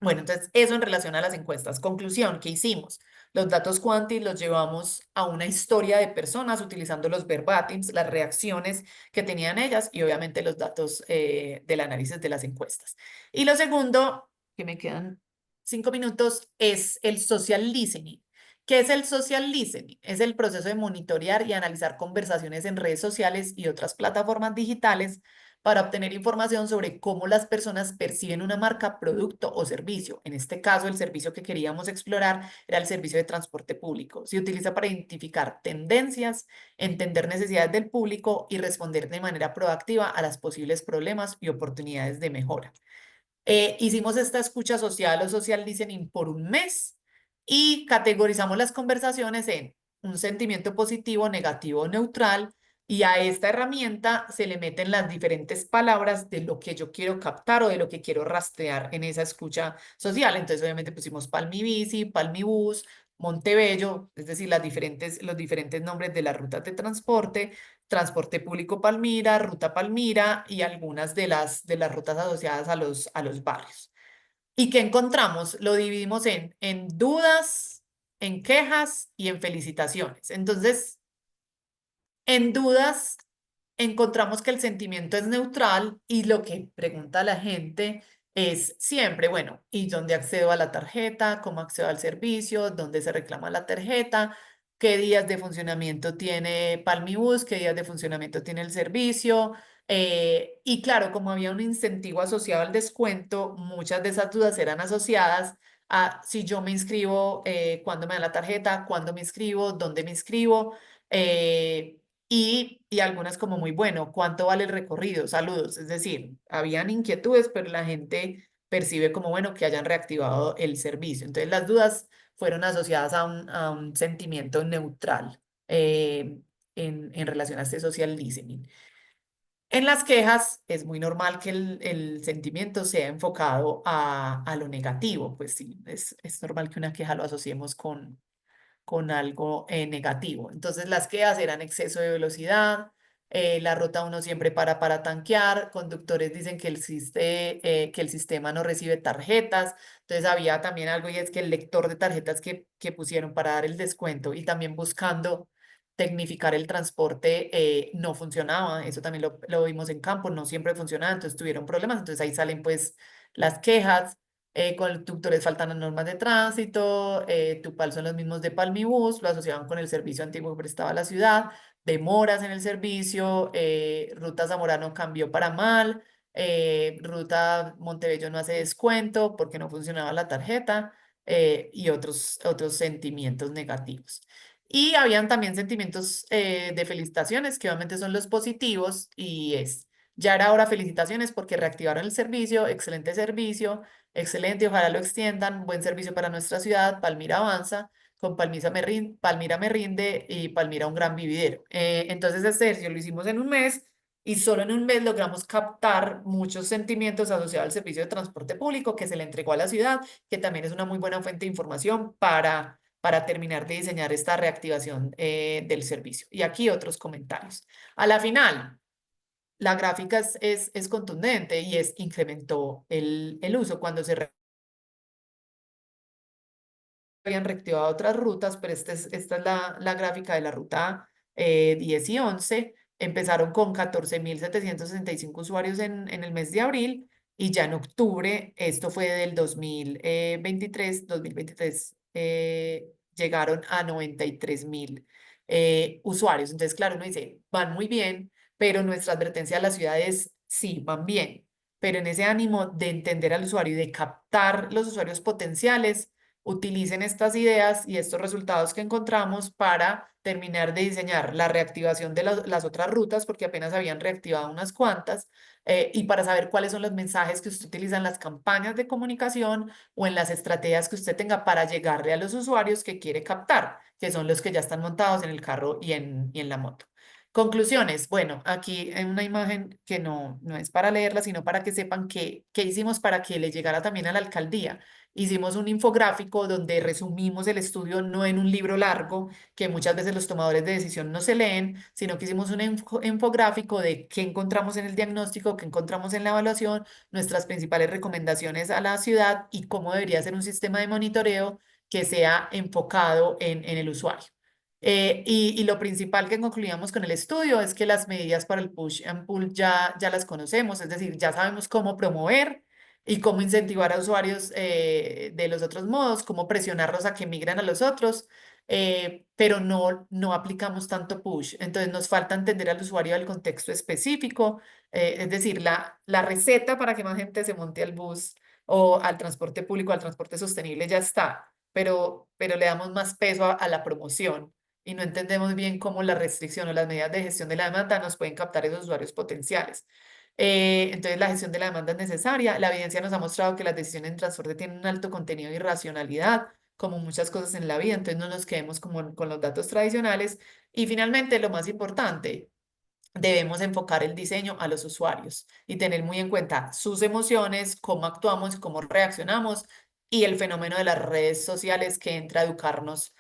Bueno, entonces eso en relación a las encuestas. Conclusión, ¿qué hicimos? Los datos cuanti los llevamos a una historia de personas utilizando los verbatims, las reacciones que tenían ellas y obviamente los datos del análisis de las encuestas. Y lo segundo, que me quedan 5 minutos, es el social listening. ¿Qué es el social listening? Es el proceso de monitorear y analizar conversaciones en redes sociales y otras plataformas digitales para obtener información sobre cómo las personas perciben una marca, producto o servicio. En este caso, el servicio que queríamos explorar era el servicio de transporte público. Se utiliza para identificar tendencias, entender necesidades del público y responder de manera proactiva a los posibles problemas y oportunidades de mejora. Hicimos esta escucha social o social listening por un mes y categorizamos las conversaciones en un sentimiento positivo, negativo o neutral, y a esta herramienta se le meten las diferentes palabras de lo que yo quiero captar o de lo que quiero rastrear en esa escucha social. Entonces, obviamente pusimos Palmibici, Palmibus, Montebello, es decir, los diferentes nombres de las rutas de transporte, transporte público Palmira, ruta Palmira y algunas de las rutas asociadas a los barrios. ¿Y qué encontramos? Lo dividimos en dudas, en quejas y en felicitaciones. Entonces, en dudas, encontramos que el sentimiento es neutral y lo que pregunta la gente es siempre, bueno, ¿y dónde accedo a la tarjeta? ¿Cómo accedo al servicio? ¿Dónde se reclama la tarjeta? ¿Qué días de funcionamiento tiene Palmibus? ¿Qué días de funcionamiento tiene el servicio? Y claro, como había un incentivo asociado al descuento, muchas de esas dudas eran asociadas a si yo me inscribo, cuándo me dan la tarjeta, cuándo me inscribo, dónde me inscribo. Y algunas como muy bueno, ¿cuánto vale el recorrido? Saludos. Es decir, habían inquietudes, pero la gente percibe como bueno que hayan reactivado el servicio. Entonces las dudas fueron asociadas a un sentimiento neutral en relación a este social listening. En las quejas es muy normal que el sentimiento sea enfocado a lo negativo, pues sí, es normal que una queja lo asociemos con algo negativo. Entonces las quejas eran exceso de velocidad, la ruta uno siempre para tanquear, conductores dicen que el sistema no recibe tarjetas, entonces había también algo y es que el lector de tarjetas que pusieron para dar el descuento y también buscando tecnificar el transporte no funcionaba, eso también lo vimos en campo, no siempre funcionaba, entonces tuvieron problemas, entonces ahí salen pues las quejas. Conductores faltan las normas de tránsito, Tupal son los mismos de Palmibus, lo asociaban con el servicio antiguo que prestaba la ciudad, demoras en el servicio, Ruta Zamorano cambió para mal, Ruta Montebello no hace descuento porque no funcionaba la tarjeta y otros sentimientos negativos. Y habían también sentimientos de felicitaciones, que obviamente son los positivos, y ya era hora felicitaciones porque reactivaron el servicio, excelente, ojalá lo extiendan, buen servicio para nuestra ciudad, Palmira avanza, con Palmira me rinde y Palmira un gran vividero. Entonces este ejercicio lo hicimos en un mes y solo en un mes logramos captar muchos sentimientos asociados al servicio de transporte público que se le entregó a la ciudad, que también es una muy buena fuente de información para terminar de diseñar esta reactivación del servicio. Y aquí otros comentarios. A la final, la gráfica es contundente y incrementó el uso cuando se habían reactivado otras rutas, pero esta es la gráfica de la ruta 10 y 11. Empezaron con 14.765 usuarios en el mes de abril y ya en octubre, esto fue del 2023, llegaron a 93.000 usuarios. Entonces, claro, uno dice, van muy bien, pero nuestra advertencia a las ciudades, sí, van bien, pero en ese ánimo de entender al usuario y de captar los usuarios potenciales, utilicen estas ideas y estos resultados que encontramos para terminar de diseñar la reactivación de las otras rutas, porque apenas habían reactivado unas cuantas, y para saber cuáles son los mensajes que usted utiliza en las campañas de comunicación o en las estrategias que usted tenga para llegarle a los usuarios que quiere captar, que son los que ya están montados en el carro y en la moto. Conclusiones. Bueno, aquí en una imagen que no es para leerla, sino para que sepan qué hicimos para que le llegara también a la alcaldía. Hicimos un infográfico donde resumimos el estudio no en un libro largo, que muchas veces los tomadores de decisión no se leen, sino que hicimos un infográfico de qué encontramos en el diagnóstico, qué encontramos en la evaluación, nuestras principales recomendaciones a la ciudad y cómo debería ser un sistema de monitoreo que sea enfocado en el usuario. Y lo principal que concluíamos con el estudio es que las medidas para el push and pull ya las conocemos, es decir, ya sabemos cómo promover y cómo incentivar a usuarios de los otros modos, cómo presionarlos a que migren a los otros, pero no aplicamos tanto push. Entonces nos falta entender al usuario del contexto específico, es decir, la receta para que más gente se monte al bus o al transporte público, al transporte sostenible ya está, pero le damos más peso a la promoción y no entendemos bien cómo la restricción o las medidas de gestión de la demanda nos pueden captar esos usuarios potenciales. Entonces, la gestión de la demanda es necesaria. La evidencia nos ha mostrado que las decisiones en transporte tienen un alto contenido de irracionalidad, como muchas cosas en la vida, entonces no nos quedemos como con los datos tradicionales. Y finalmente, lo más importante, debemos enfocar el diseño a los usuarios y tener muy en cuenta sus emociones, cómo actuamos, cómo reaccionamos y el fenómeno de las redes sociales que entra a educarnos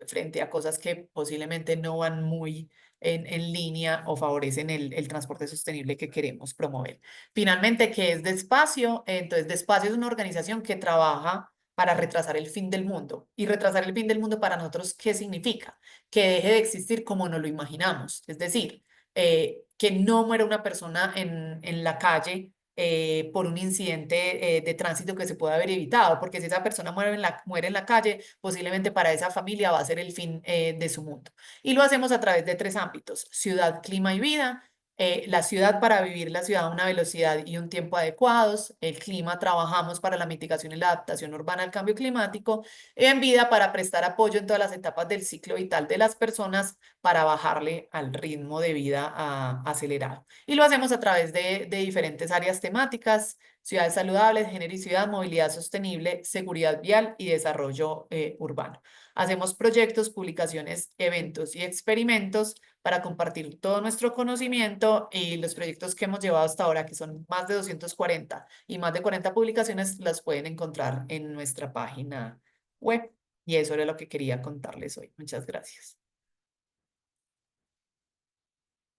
frente a cosas que posiblemente no van muy en línea o favorecen el transporte sostenible que queremos promover. Finalmente, ¿qué es Despacio? Entonces, Despacio es una organización que trabaja para retrasar el fin del mundo. Y retrasar el fin del mundo para nosotros, ¿qué significa? Que deje de existir como no lo imaginamos. Es decir, que no muera una persona en la calle por un incidente de tránsito que se puede haber evitado, porque si esa persona muere en la calle, posiblemente para esa familia va a ser el fin de su mundo. Y lo hacemos a través de tres ámbitos: ciudad, clima y vida. La ciudad para vivir la ciudad a una velocidad y un tiempo adecuados. El clima, trabajamos para la mitigación y la adaptación urbana al cambio climático. En vida, para prestar apoyo en todas las etapas del ciclo vital de las personas para bajarle al ritmo de vida acelerado. Y lo hacemos a través de diferentes áreas temáticas. ciudades saludables, género y ciudad, movilidad sostenible, seguridad vial y desarrollo urbano. Hacemos proyectos, publicaciones, eventos y experimentos para compartir todo nuestro conocimiento, y los proyectos que hemos llevado hasta ahora, que son más de 240 y más de 40 publicaciones, las pueden encontrar en nuestra página web. Y eso era lo que quería contarles hoy. Muchas gracias.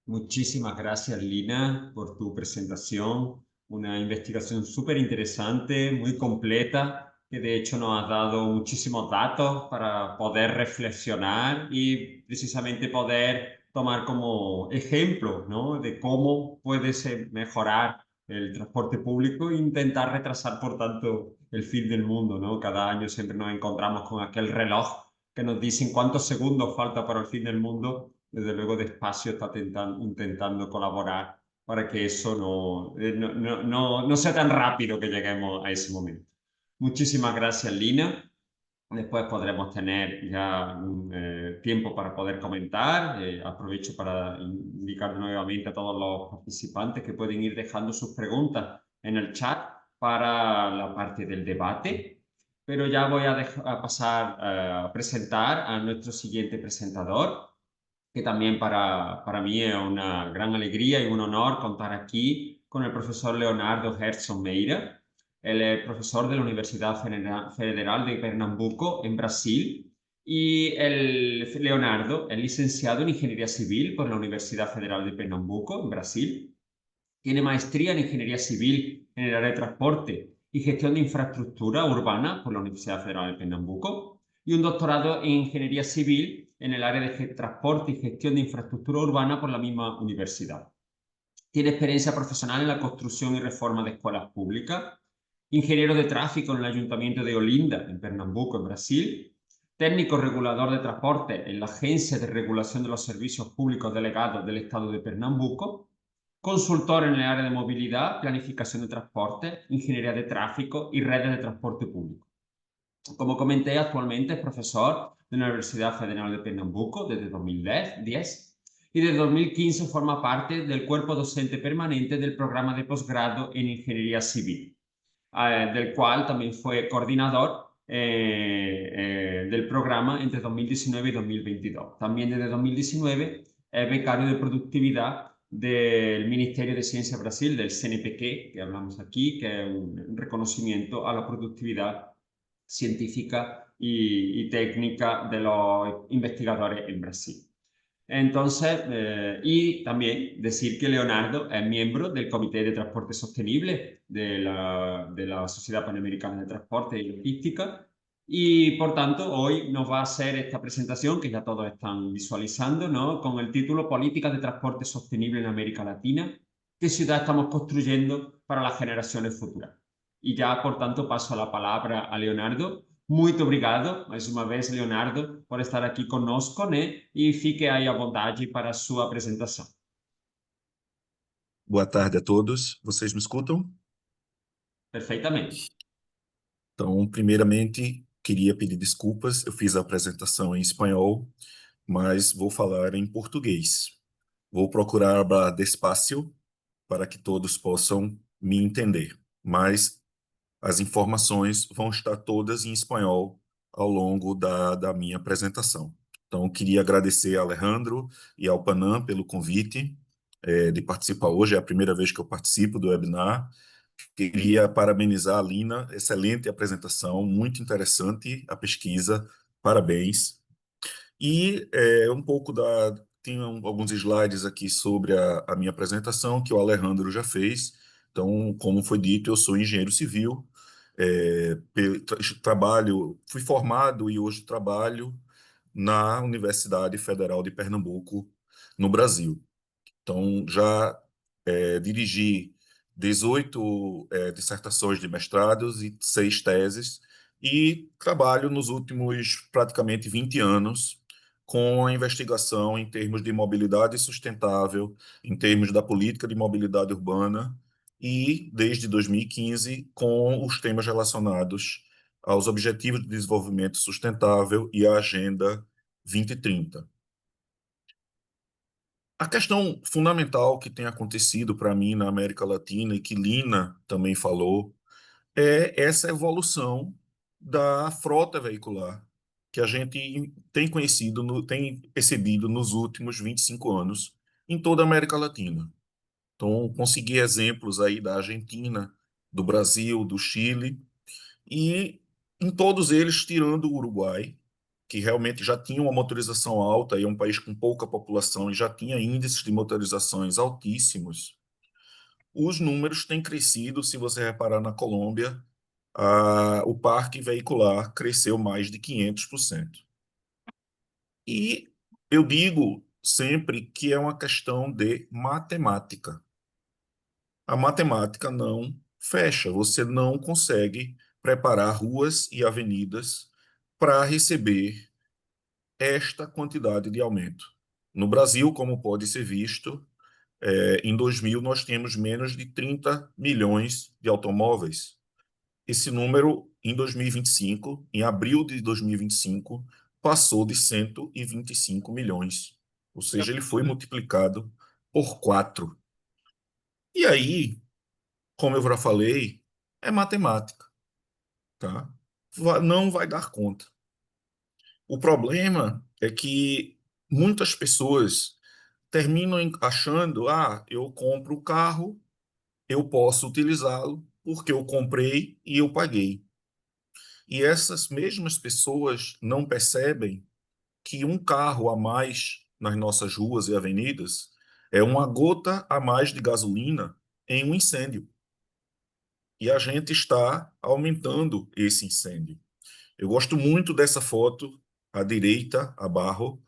Muchísimas gracias, Lina, por tu presentación. Una investigación súper interesante, muy completa, que de hecho nos ha dado muchísimos datos para poder reflexionar y precisamente poder tomar como ejemplo, ¿no?, de cómo puede mejorar el transporte público e intentar retrasar, por tanto, el fin del mundo, ¿no? Cada año siempre nos encontramos con aquel reloj que nos dice cuántos segundos falta para el fin del mundo. Desde luego, Despacio está intentando colaborar para que eso no sea tan rápido que lleguemos a ese momento. Muchísimas gracias, Lina. Después podremos tener ya tiempo para poder comentar. Aprovecho para indicar nuevamente a todos los participantes que pueden ir dejando sus preguntas en el chat para la parte del debate. Pero ya voy a pasar a presentar a nuestro siguiente presentador, que también para mí es una gran alegría y un honor contar aquí con el profesor Leonardo Gerson Meira. Él es profesor de la Universidad Federal de Pernambuco en Brasil, y Leonardo es licenciado en Ingeniería Civil por la Universidad Federal de Pernambuco en Brasil. Tiene maestría en Ingeniería Civil en el área de transporte y gestión de infraestructura urbana por la Universidad Federal de Pernambuco, y un doctorado en Ingeniería Civil en el área de transporte y gestión de infraestructura urbana por la misma universidad. Tiene experiencia profesional en la construcción y reforma de escuelas públicas, ingeniero de tráfico en el Ayuntamiento de Olinda, en Pernambuco, en Brasil, técnico regulador de transporte en la Agencia de Regulación de los Servicios Públicos Delegados del Estado de Pernambuco, consultor en el área de movilidad, planificación de transporte, ingeniería de tráfico y redes de transporte público. Como comenté, actualmente es profesor de la Universidad Federal de Pernambuco desde 2010, y desde 2015 forma parte del cuerpo docente permanente del programa de posgrado en Ingeniería Civil, del cual también fue coordinador del programa entre 2019 y 2022. También desde 2019 es becario de productividad del Ministerio de Ciencia Brasil, del CNPq, que hablamos aquí, que es un reconocimiento a la productividad científica y técnica de los investigadores en Brasil. Entonces, y también decir que Leonardo es miembro del Comité de Transporte Sostenible de la Sociedad Panamericana de Transporte y Logística, y por tanto hoy nos va a hacer esta presentación que ya todos están visualizando, ¿no?, con el título Políticas de Transporte Sostenible en América Latina: ¿qué ciudad estamos construyendo para las generaciones futuras? Y ya, por tanto, paso la palabra a Leonardo. Muito obrigado, mais uma vez, Leonardo, por estar aqui conosco, né? E fique aí à vontade para a sua apresentação. Boa tarde a todos. Vocês me escutam? Perfeitamente. Então, primeiramente, queria pedir desculpas. Eu fiz a apresentação em espanhol, mas vou falar em português. Vou procurar falar despacio para que todos possam me entender, mas as informações vão estar todas em espanhol ao longo da minha apresentação. Então, queria agradecer a Alejandro e ao Panam pelo convite de participar hoje. É a primeira vez que eu participo do webinar. Queria parabenizar a Lina, excelente apresentação, muito interessante a pesquisa, parabéns. E tem alguns slides aqui sobre a minha apresentação, que o Alejandro já fez. Então, como foi dito, eu sou engenheiro civil, fui formado e hoje trabalho na Universidade Federal de Pernambuco, no Brasil. Então, já dirigi 18 dissertações de mestrados e 6 teses, e trabalho nos últimos praticamente 20 anos com a investigação em termos de mobilidade sustentável, em termos da política de mobilidade urbana, e desde 2015 com os temas relacionados aos Objetivos de Desenvolvimento Sustentável e à Agenda 2030. A questão fundamental que tem acontecido para mim na América Latina e que Lina também falou é essa evolução da frota veicular que a gente tem conhecido, tem percebido nos últimos 25 anos em toda a América Latina. Então, consegui exemplos aí da Argentina, do Brasil, do Chile, e em todos eles, tirando o Uruguai, que realmente já tinha uma motorização alta, e é um país com pouca população e já tinha índices de motorizações altíssimos, os números têm crescido. Se você reparar na Colômbia, o parque veicular cresceu mais de 500%. E eu digo sempre que é uma questão de matemática. A matemática não fecha, você não consegue preparar ruas e avenidas para receber esta quantidade de aumento. No Brasil, como pode ser visto, em 2000 nós temos menos de 30 milhões de automóveis. Esse número, em 2025, em abril de 2025, passou de 125 milhões. Ou seja, ele foi multiplicado por 4. E aí, como eu já falei, é matemática, tá? Não vai dar conta. O problema é que muitas pessoas terminam achando, eu compro o carro, eu posso utilizá-lo porque eu comprei e eu paguei. E essas mesmas pessoas não percebem que um carro a mais nas nossas ruas e avenidas é uma gota a mais de gasolina em um incêndio. E a gente está aumentando esse incêndio. Eu gosto muito dessa foto à direita, abaixo,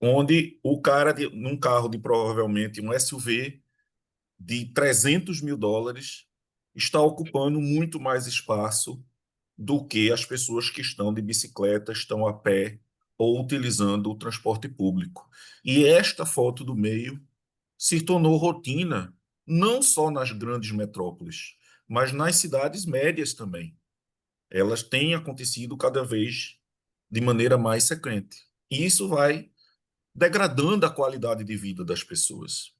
onde o cara, num carro de provavelmente um SUV de 300 mil dólares, está ocupando muito mais espaço do que as pessoas que estão de bicicleta, estão a pé ou utilizando o transporte público. E esta foto do meio se tornou rotina, não só nas grandes metrópoles, mas nas cidades médias também. Elas têm acontecido cada vez de maneira mais frequente. E isso vai degradando a qualidade de vida das pessoas.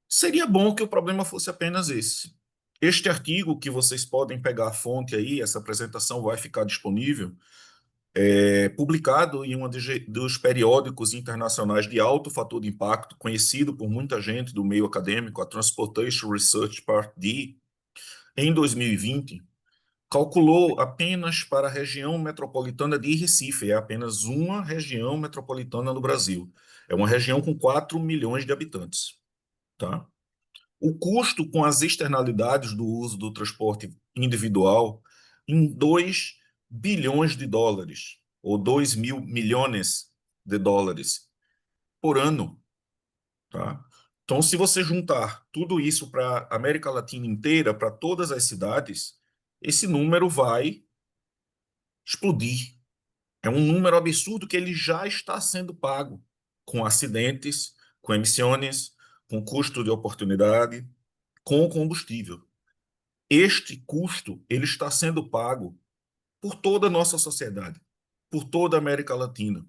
Seria bom que o problema fosse apenas esse. Este artigo, que vocês podem pegar a fonte aí, essa apresentação vai ficar disponível, publicado em um dos periódicos internacionais de alto fator de impacto, conhecido por muita gente do meio acadêmico, a Transportation Research Part D, em 2020, calculou apenas para a região metropolitana de Recife, é apenas uma região metropolitana no Brasil. É uma região com 4 milhões de habitantes, tá? O custo com as externalidades do uso do transporte individual em 2 bilhões de dólares, ou 2 mil milhões de dólares por ano, tá? Então, se você juntar tudo isso para a América Latina inteira, para todas as cidades, esse número vai explodir. É um número absurdo que ele já está sendo pago com acidentes, com emissões, com custo de oportunidade, com combustível. Este custo ele está sendo pago por toda a nossa sociedade, por toda a América Latina,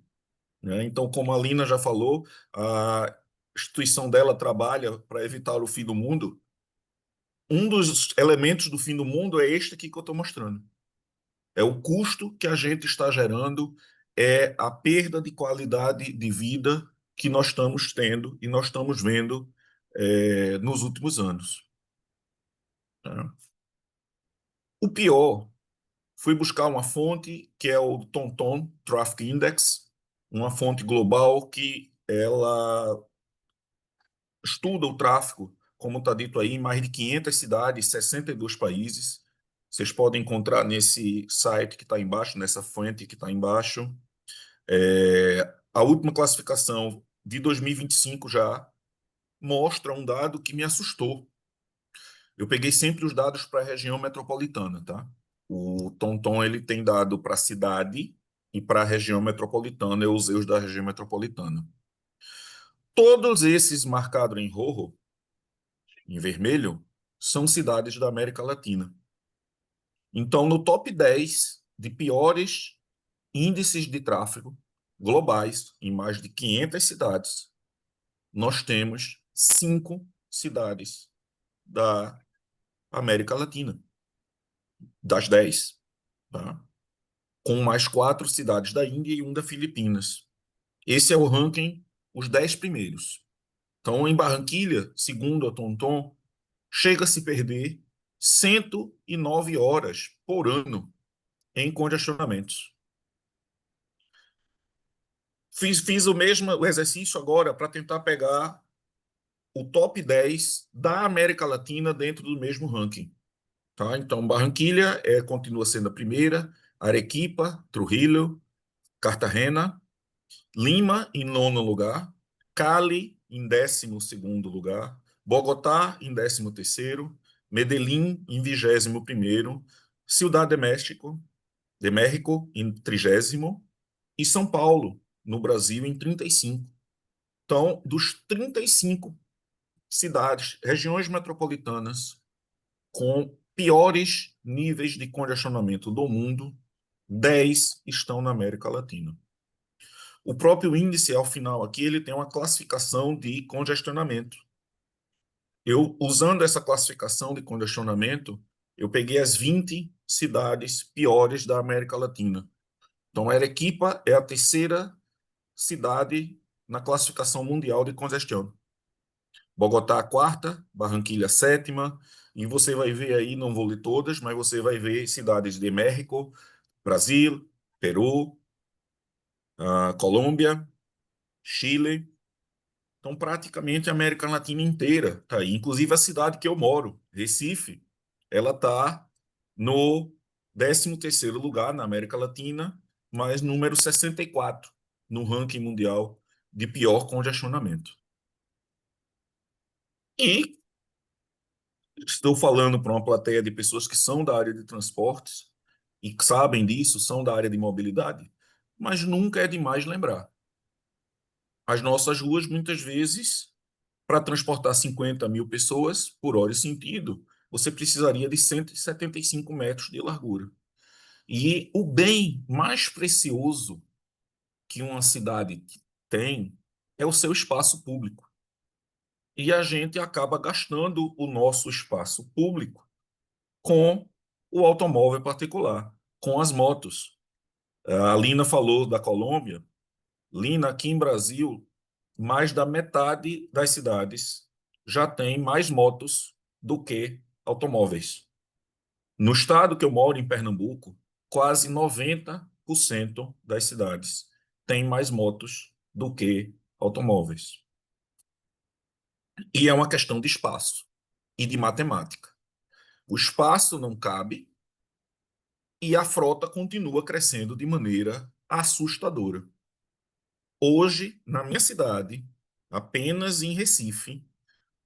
né? Então, como a Lina já falou, a instituição dela trabalha para evitar o fim do mundo. Um dos elementos do fim do mundo é este aqui que eu estou mostrando. É o custo que a gente está gerando, é a perda de qualidade de vida que nós estamos tendo e nós estamos vendo nos últimos anos, tá? O pior, fui buscar uma fonte que é o TomTom Traffic Index, uma fonte global que ela estuda o tráfego, como está dito aí, em mais de 500 cidades, 62 países. Vocês podem encontrar nesse site que está embaixo, nessa fonte que está embaixo. A última classificação de 2025 já mostra um dado que me assustou. Eu peguei sempre os dados para a região metropolitana, tá? O TomTom ele tem dado para a cidade e para a região metropolitana. Eu usei os da região metropolitana. Todos esses marcados em rojo, em vermelho, são cidades da América Latina. Então, no top 10 de piores índices de tráfego, globais, em mais de 500 cidades, nós temos 5 cidades da América Latina, das 10, tá? Com mais 4 cidades da Índia e um da Filipinas. Esse é o ranking, os 10 primeiros. Então, em Barranquilha, segundo a TomTom, chega a se perder 109 horas por ano em congestionamentos. Fiz o exercício agora para tentar pegar o top 10 da América Latina dentro do mesmo ranking. Tá? Então, Barranquilha continua sendo a primeira, Arequipa, Trujillo, Cartagena, Lima em nono lugar, Cali em 12º lugar, Bogotá em 13º, Medellín em 21º, Ciudad de México em 30º e São Paulo, no Brasil, em 35. Então, dos 35 cidades, regiões metropolitanas com piores níveis de congestionamento do mundo, 10 estão na América Latina. O próprio índice, ao final aqui, ele tem uma classificação de congestionamento. Eu, usando essa classificação de congestionamento, eu peguei as 20 cidades piores da América Latina. Então, Arequipa é a terceira cidade na classificação mundial de congestão. Bogotá, a quarta, Barranquilha, a sétima, e você vai ver aí, não vou ler todas, mas você vai ver cidades de México, Brasil, Peru, Colômbia, Chile. Então, praticamente a América Latina inteira está aí. Inclusive a cidade que eu moro, Recife, ela está no 13º lugar na América Latina, mas número 64 no ranking mundial de pior congestionamento. E estou falando para uma plateia de pessoas que são da área de transportes e que sabem disso, são da área de mobilidade, mas nunca é demais lembrar. As nossas ruas, muitas vezes, para transportar 50 mil pessoas por hora e sentido, você precisaria de 175 metros de largura. E o bem mais precioso que uma cidade tem é o seu espaço público. E a gente acaba gastando o nosso espaço público com o automóvel particular, com as motos. A Lina falou da Colômbia. Lina, aqui em Brasil, mais da metade das cidades já tem mais motos do que automóveis. No estado que eu moro, em Pernambuco, quase 90% das cidades têm mais motos do que automóveis. E é uma questão de espaço e de matemática. O espaço não cabe e a frota continua crescendo de maneira assustadora. Hoje, na minha cidade, apenas em Recife,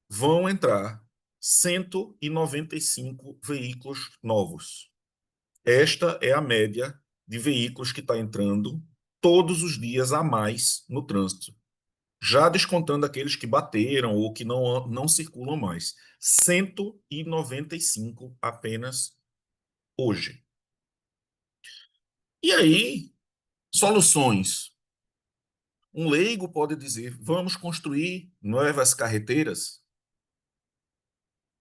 vão entrar 195 veículos novos. Esta é a média de veículos que está entrando todos os dias a mais no trânsito. Já descontando aqueles que bateram ou que não circulam mais. 195 apenas hoje. E aí, soluções. Um leigo pode dizer, vamos construir novas carreteiras?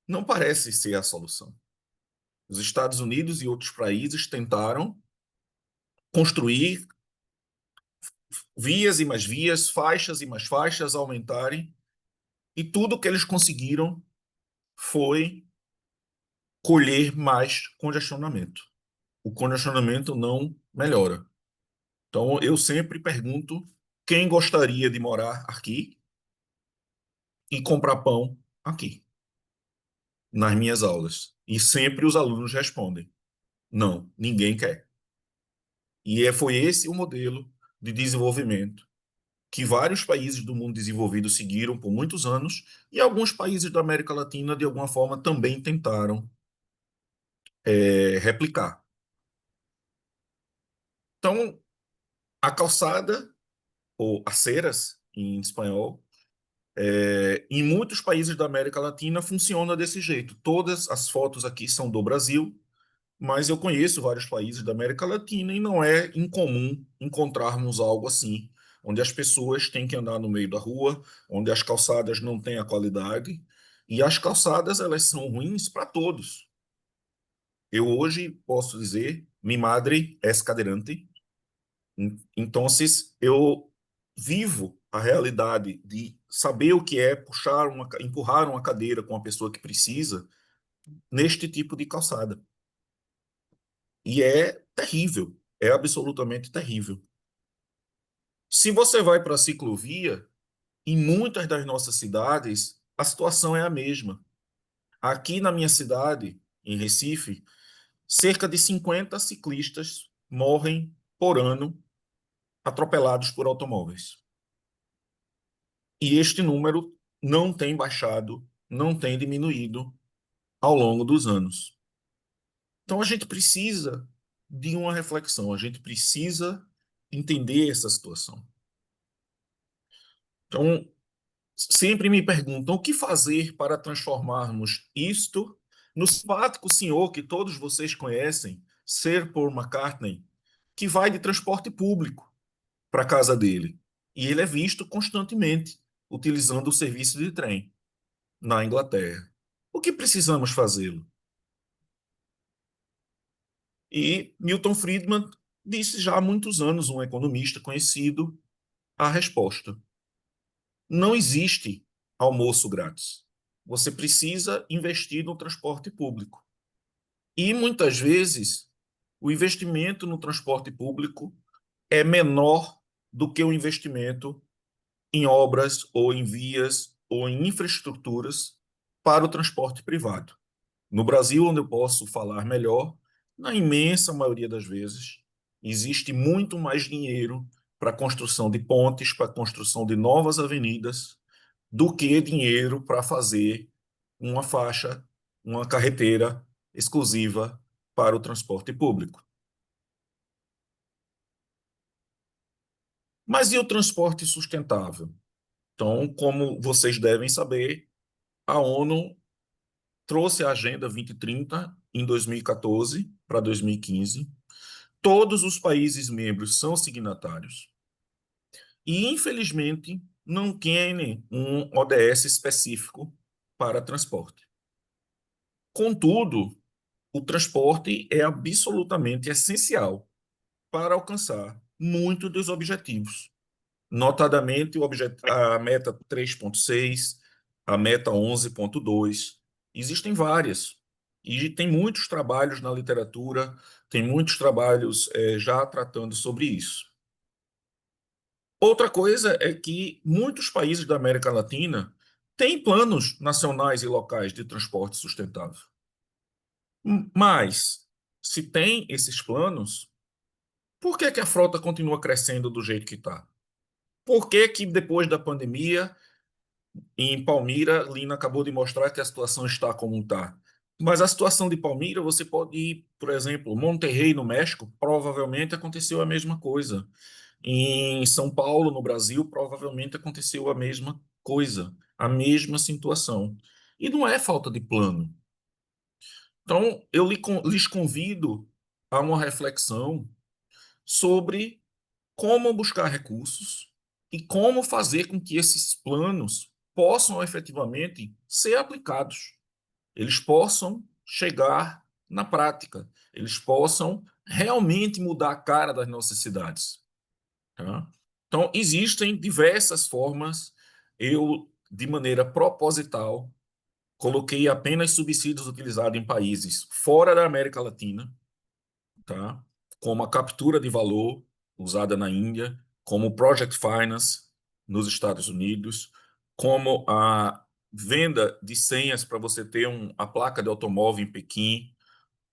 Não parece ser a solução. Os Estados Unidos e outros países tentaram construir vias e mais vias, faixas e mais faixas, aumentarem, e tudo que eles conseguiram foi colher mais congestionamento. O congestionamento não melhora. Então, eu sempre pergunto quem gostaria de morar aqui e comprar pão aqui, nas minhas aulas. E sempre os alunos respondem, não, ninguém quer. E foi esse o modelo de desenvolvimento que vários países do mundo desenvolvido seguiram por muitos anos e alguns países da América Latina, de alguma forma, também tentaram replicar. Então, a calçada, ou aceras, em espanhol, em muitos países da América Latina funciona desse jeito. Todas as fotos aqui são do Brasil, mas eu conheço vários países da América Latina e não é incomum encontrarmos algo assim, onde as pessoas têm que andar no meio da rua, onde as calçadas não têm a qualidade, e as calçadas elas são ruins para todos. Eu hoje posso dizer, mi madre es cadeirante, então eu vivo a realidade de saber o que é empurrar uma cadeira com uma pessoa que precisa neste tipo de calçada. E é terrível, é absolutamente terrível. Se você vai para a ciclovia, em muitas das nossas cidades, a situação é a mesma. Aqui na minha cidade, em Recife, cerca de 50 ciclistas morrem por ano atropelados por automóveis. E este número não tem baixado, não tem diminuído ao longo dos anos. Então a gente precisa de uma reflexão, a gente precisa entender essa situação. Então, sempre me perguntam o que fazer para transformarmos isto no simpático senhor que todos vocês conhecem, Sir Paul McCartney, que vai de transporte público para a casa dele. E ele é visto constantemente utilizando o serviço de trem na Inglaterra. O que precisamos fazê-lo? E Milton Friedman disse já há muitos anos, um economista conhecido, a resposta. Não existe almoço grátis. Você precisa investir no transporte público. E muitas vezes o investimento no transporte público é menor do que o investimento em obras ou em vias ou em infraestruturas para o transporte privado. No Brasil, onde eu posso falar melhor, na imensa maioria das vezes, existe muito mais dinheiro para a construção de pontes, para a construção de novas avenidas, do que dinheiro para fazer uma faixa, uma carreteira exclusiva para o transporte público. Mas e o transporte sustentável? Então, como vocês devem saber, a ONU trouxe a Agenda 2030 em 2014 para 2015. Todos os países membros são signatários. E, infelizmente, não tem um ODS específico para transporte. Contudo, o transporte é absolutamente essencial para alcançar muitos dos objetivos, notadamente a meta 3.6, a meta 11.2. Existem várias, e tem muitos trabalhos na literatura, tem muitos trabalhos já tratando sobre isso. Outra coisa é que muitos países da América Latina têm planos nacionais e locais de transporte sustentável. Mas, se tem esses planos, por que a frota continua crescendo do jeito que está? Por que depois da pandemia, em Palmira, Lina acabou de mostrar que a situação está como está? Mas a situação de Palmira, você pode ir, por exemplo, Monterrey, no México, provavelmente aconteceu a mesma coisa. Em São Paulo, no Brasil, provavelmente aconteceu a mesma coisa, a mesma situação. E não é falta de plano. Então, eu lhes convido a uma reflexão sobre como buscar recursos e como fazer com que esses planos possam efetivamente ser aplicados. Eles possam chegar na prática, eles possam realmente mudar a cara das nossas cidades. Tá? Então, existem diversas formas. Eu, de maneira proposital, coloquei apenas subsídios utilizados em países fora da América Latina, tá? Como a captura de valor usada na Índia, como o Project Finance nos Estados Unidos, como a venda de senhas para você ter a placa de automóvel em Pequim,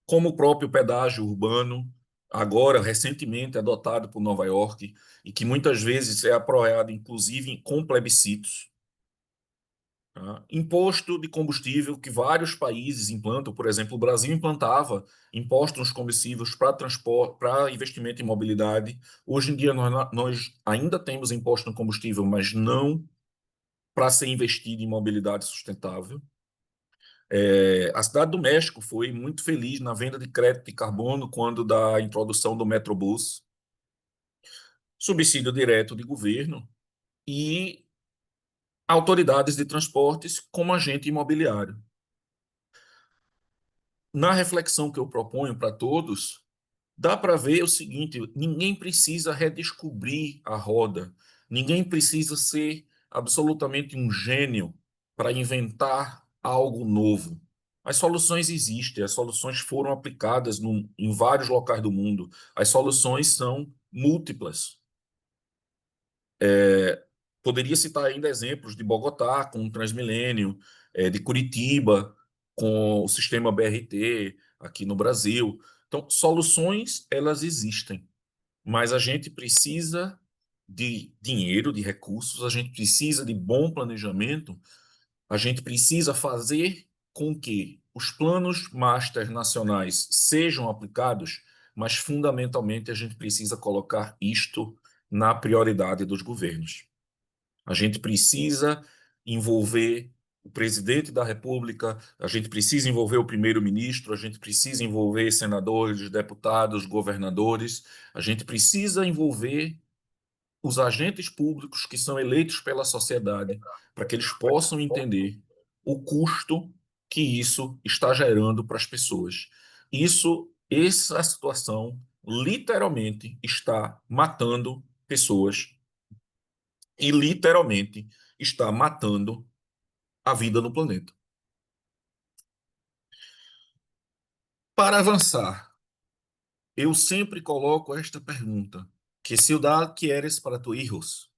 como o próprio pedágio urbano, agora recentemente adotado por Nova York, e que muitas vezes é apoiado, inclusive, com plebiscitos. Tá? Imposto de combustível que vários países implantam, por exemplo, o Brasil implantava impostos nos combustíveis para transporte, para investimento em mobilidade. Hoje em dia nós ainda temos imposto no combustível, mas não para ser investido em mobilidade sustentável. A cidade do México foi muito feliz na venda de crédito de carbono quando da introdução do Metrobus, subsídio direto de governo e autoridades de transportes como agente imobiliário. Na reflexão que eu proponho para todos, dá para ver o seguinte: ninguém precisa redescobrir a roda, ninguém precisa ser absolutamente um gênio para inventar algo novo. As soluções existem, as soluções foram aplicadas em vários locais do mundo, as soluções são múltiplas. Poderia citar ainda exemplos de Bogotá com o Transmilênio, de Curitiba com o sistema BRT aqui no Brasil. Então, soluções elas existem, mas a gente precisa de dinheiro, de recursos, a gente precisa de bom planejamento, a gente precisa fazer com que os planos master nacionais sejam aplicados, mas fundamentalmente a gente precisa colocar isto na prioridade dos governos. A gente precisa envolver o presidente da República, a gente precisa envolver o primeiro-ministro, a gente precisa envolver senadores, deputados, governadores, a gente precisa envolver os agentes públicos que são eleitos pela sociedade, para que eles possam entender o custo que isso está gerando para as pessoas. Essa situação literalmente está matando pessoas e literalmente está matando a vida no planeta. Para avançar, eu sempre coloco esta pergunta: ¿qué ciudad quieres para tus hijos?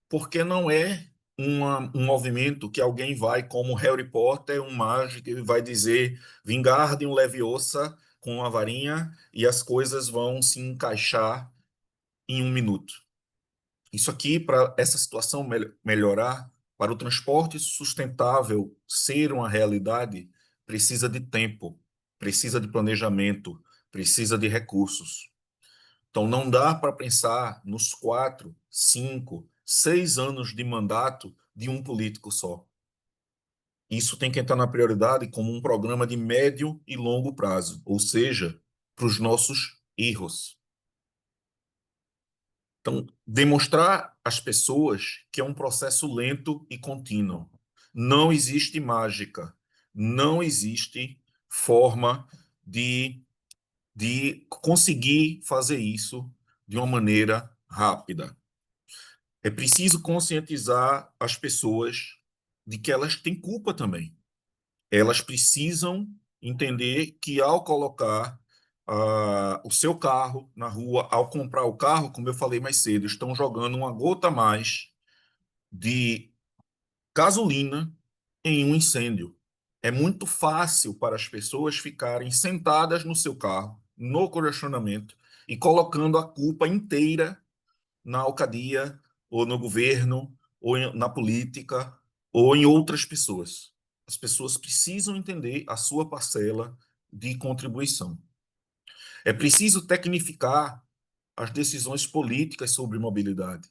Porque não é um movimento que alguém vai, como Harry Potter, um mágico, e vai dizer Wingardium Leviosa com uma varinha e as coisas vão se encaixar em um minuto. Isso aqui, para essa situação melhorar, para o transporte sustentável ser uma realidade, precisa de tempo, precisa de planejamento, precisa de recursos. Então, não dá para pensar nos 4, 5, 6 anos de mandato de um político só. Isso tem que entrar na prioridade como um programa de médio e longo prazo, ou seja, para os nossos erros. Então, demonstrar às pessoas que é um processo lento e contínuo. Não existe mágica, não existe forma de conseguir fazer isso de uma maneira rápida. É preciso conscientizar as pessoas de que elas têm culpa também. Elas precisam entender que ao colocar o seu carro na rua, ao comprar o carro, como eu falei mais cedo, estão jogando uma gota a mais de gasolina em um incêndio. É muito fácil para as pessoas ficarem sentadas no seu carro, no congestionamento, e colocando a culpa inteira na alcadia, ou no governo, ou na política, ou em outras pessoas. As pessoas precisam entender a sua parcela de contribuição. É preciso tecnificar as decisões políticas sobre mobilidade.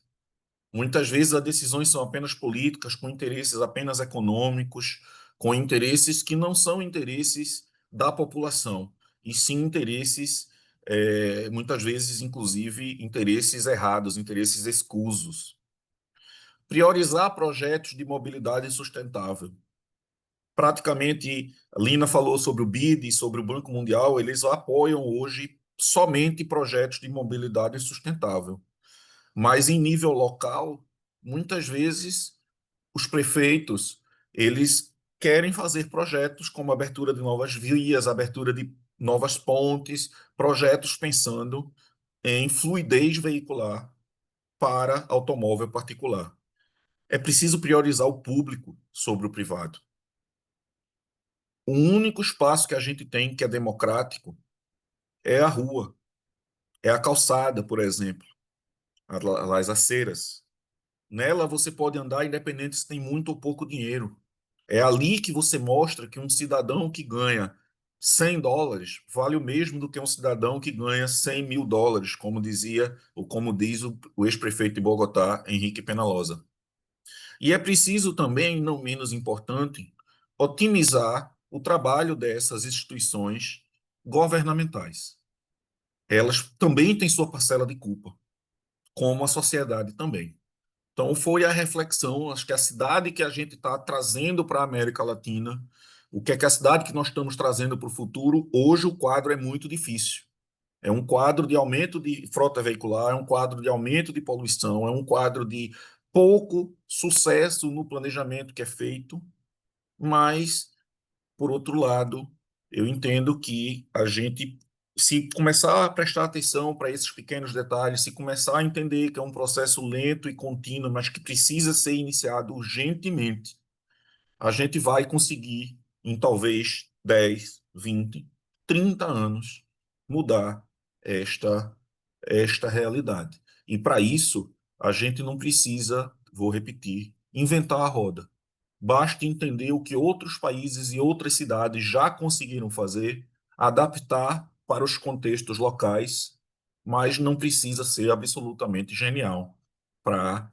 Muitas vezes as decisões são apenas políticas, com interesses apenas econômicos, com interesses que não são interesses da população, e sim interesses, muitas vezes, inclusive, interesses errados, interesses escusos. Priorizar projetos de mobilidade sustentável. Praticamente, a Lina falou sobre o BID, sobre o Banco Mundial, eles apoiam hoje somente projetos de mobilidade sustentável. Mas em nível local, muitas vezes os prefeitos, eles querem fazer projetos como abertura de novas vias, abertura de novas pontes, projetos pensando em fluidez veicular para automóvel particular. É preciso priorizar o público sobre o privado. O único espaço que a gente tem que é democrático é a rua, é a calçada, por exemplo, as aceiras. Nela você pode andar independente se tem muito ou pouco dinheiro. É ali que você mostra que um cidadão que ganha $100 vale o mesmo do que um cidadão que ganha $100.000, como dizia ou como diz o ex-prefeito de Bogotá, Henrique Peñalosa. E é preciso também, não menos importante, otimizar o trabalho dessas instituições governamentais. Elas também têm sua parcela de culpa, como a sociedade também. Então, foi a reflexão, acho que a cidade que a gente está trazendo para a América Latina, o que é que a cidade que nós estamos trazendo para o futuro, hoje o quadro é muito difícil. É um quadro de aumento de frota veicular, é um quadro de aumento de poluição, é um quadro de pouco sucesso no planejamento que é feito, mas, por outro lado, eu entendo que a gente, se começar a prestar atenção para esses pequenos detalhes, se começar a entender que é um processo lento e contínuo, mas que precisa ser iniciado urgentemente, a gente vai conseguir, em talvez 10, 20, 30 anos, mudar esta, esta realidade. E para isso, a gente não precisa, vou repetir, inventar a roda. Basta entender o que outros países e outras cidades já conseguiram fazer, adaptar para os contextos locais, mas não precisa ser absolutamente genial para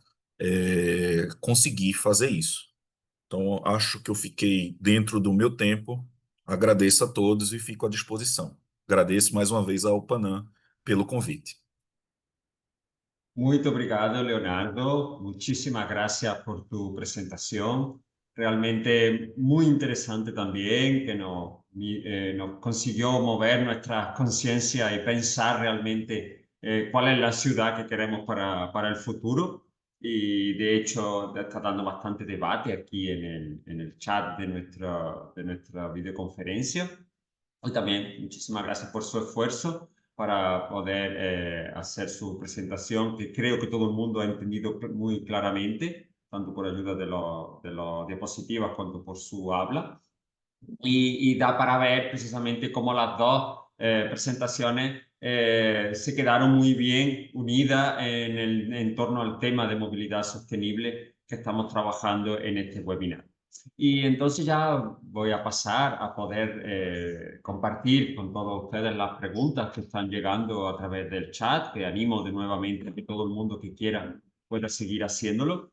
conseguir fazer isso. Então, acho que eu fiquei dentro do meu tempo. Agradeço a todos e fico à disposição. Agradeço mais uma vez ao Panam pelo convite. Muito obrigado, Leonardo. Muchísimas gracias por tu presentación. Realmente muy interesante también, que nos consiguió mover nuestra conciencia y pensar realmente cuál es la ciudad que queremos para el futuro. Y de hecho está dando bastante debate aquí en el chat de nuestra videoconferencia. Y también muchísimas gracias por su esfuerzo para poder hacer su presentación, que creo que todo el mundo ha entendido muy claramente, tanto por ayuda de los diapositivas cuanto por su habla. Y da para ver precisamente cómo las dos presentaciones se quedaron muy bien unidas en torno al tema de movilidad sostenible que estamos trabajando en este webinar. Y entonces ya voy a pasar a poder compartir con todos ustedes las preguntas que están llegando a través del chat, que animo de nuevamente a que todo el mundo que quiera pueda seguir haciéndolo.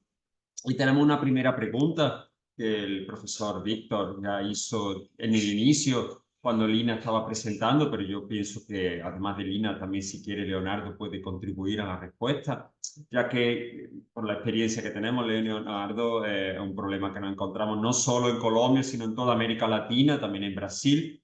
Y tenemos una primera pregunta que el profesor Víctor ya hizo en el inicio cuando Lina estaba presentando, pero yo pienso que además de Lina también si quiere Leonardo puede contribuir a la respuesta, ya que por la experiencia que tenemos Leonardo es un problema que nos encontramos no solo en Colombia, sino en toda América Latina, también en Brasil.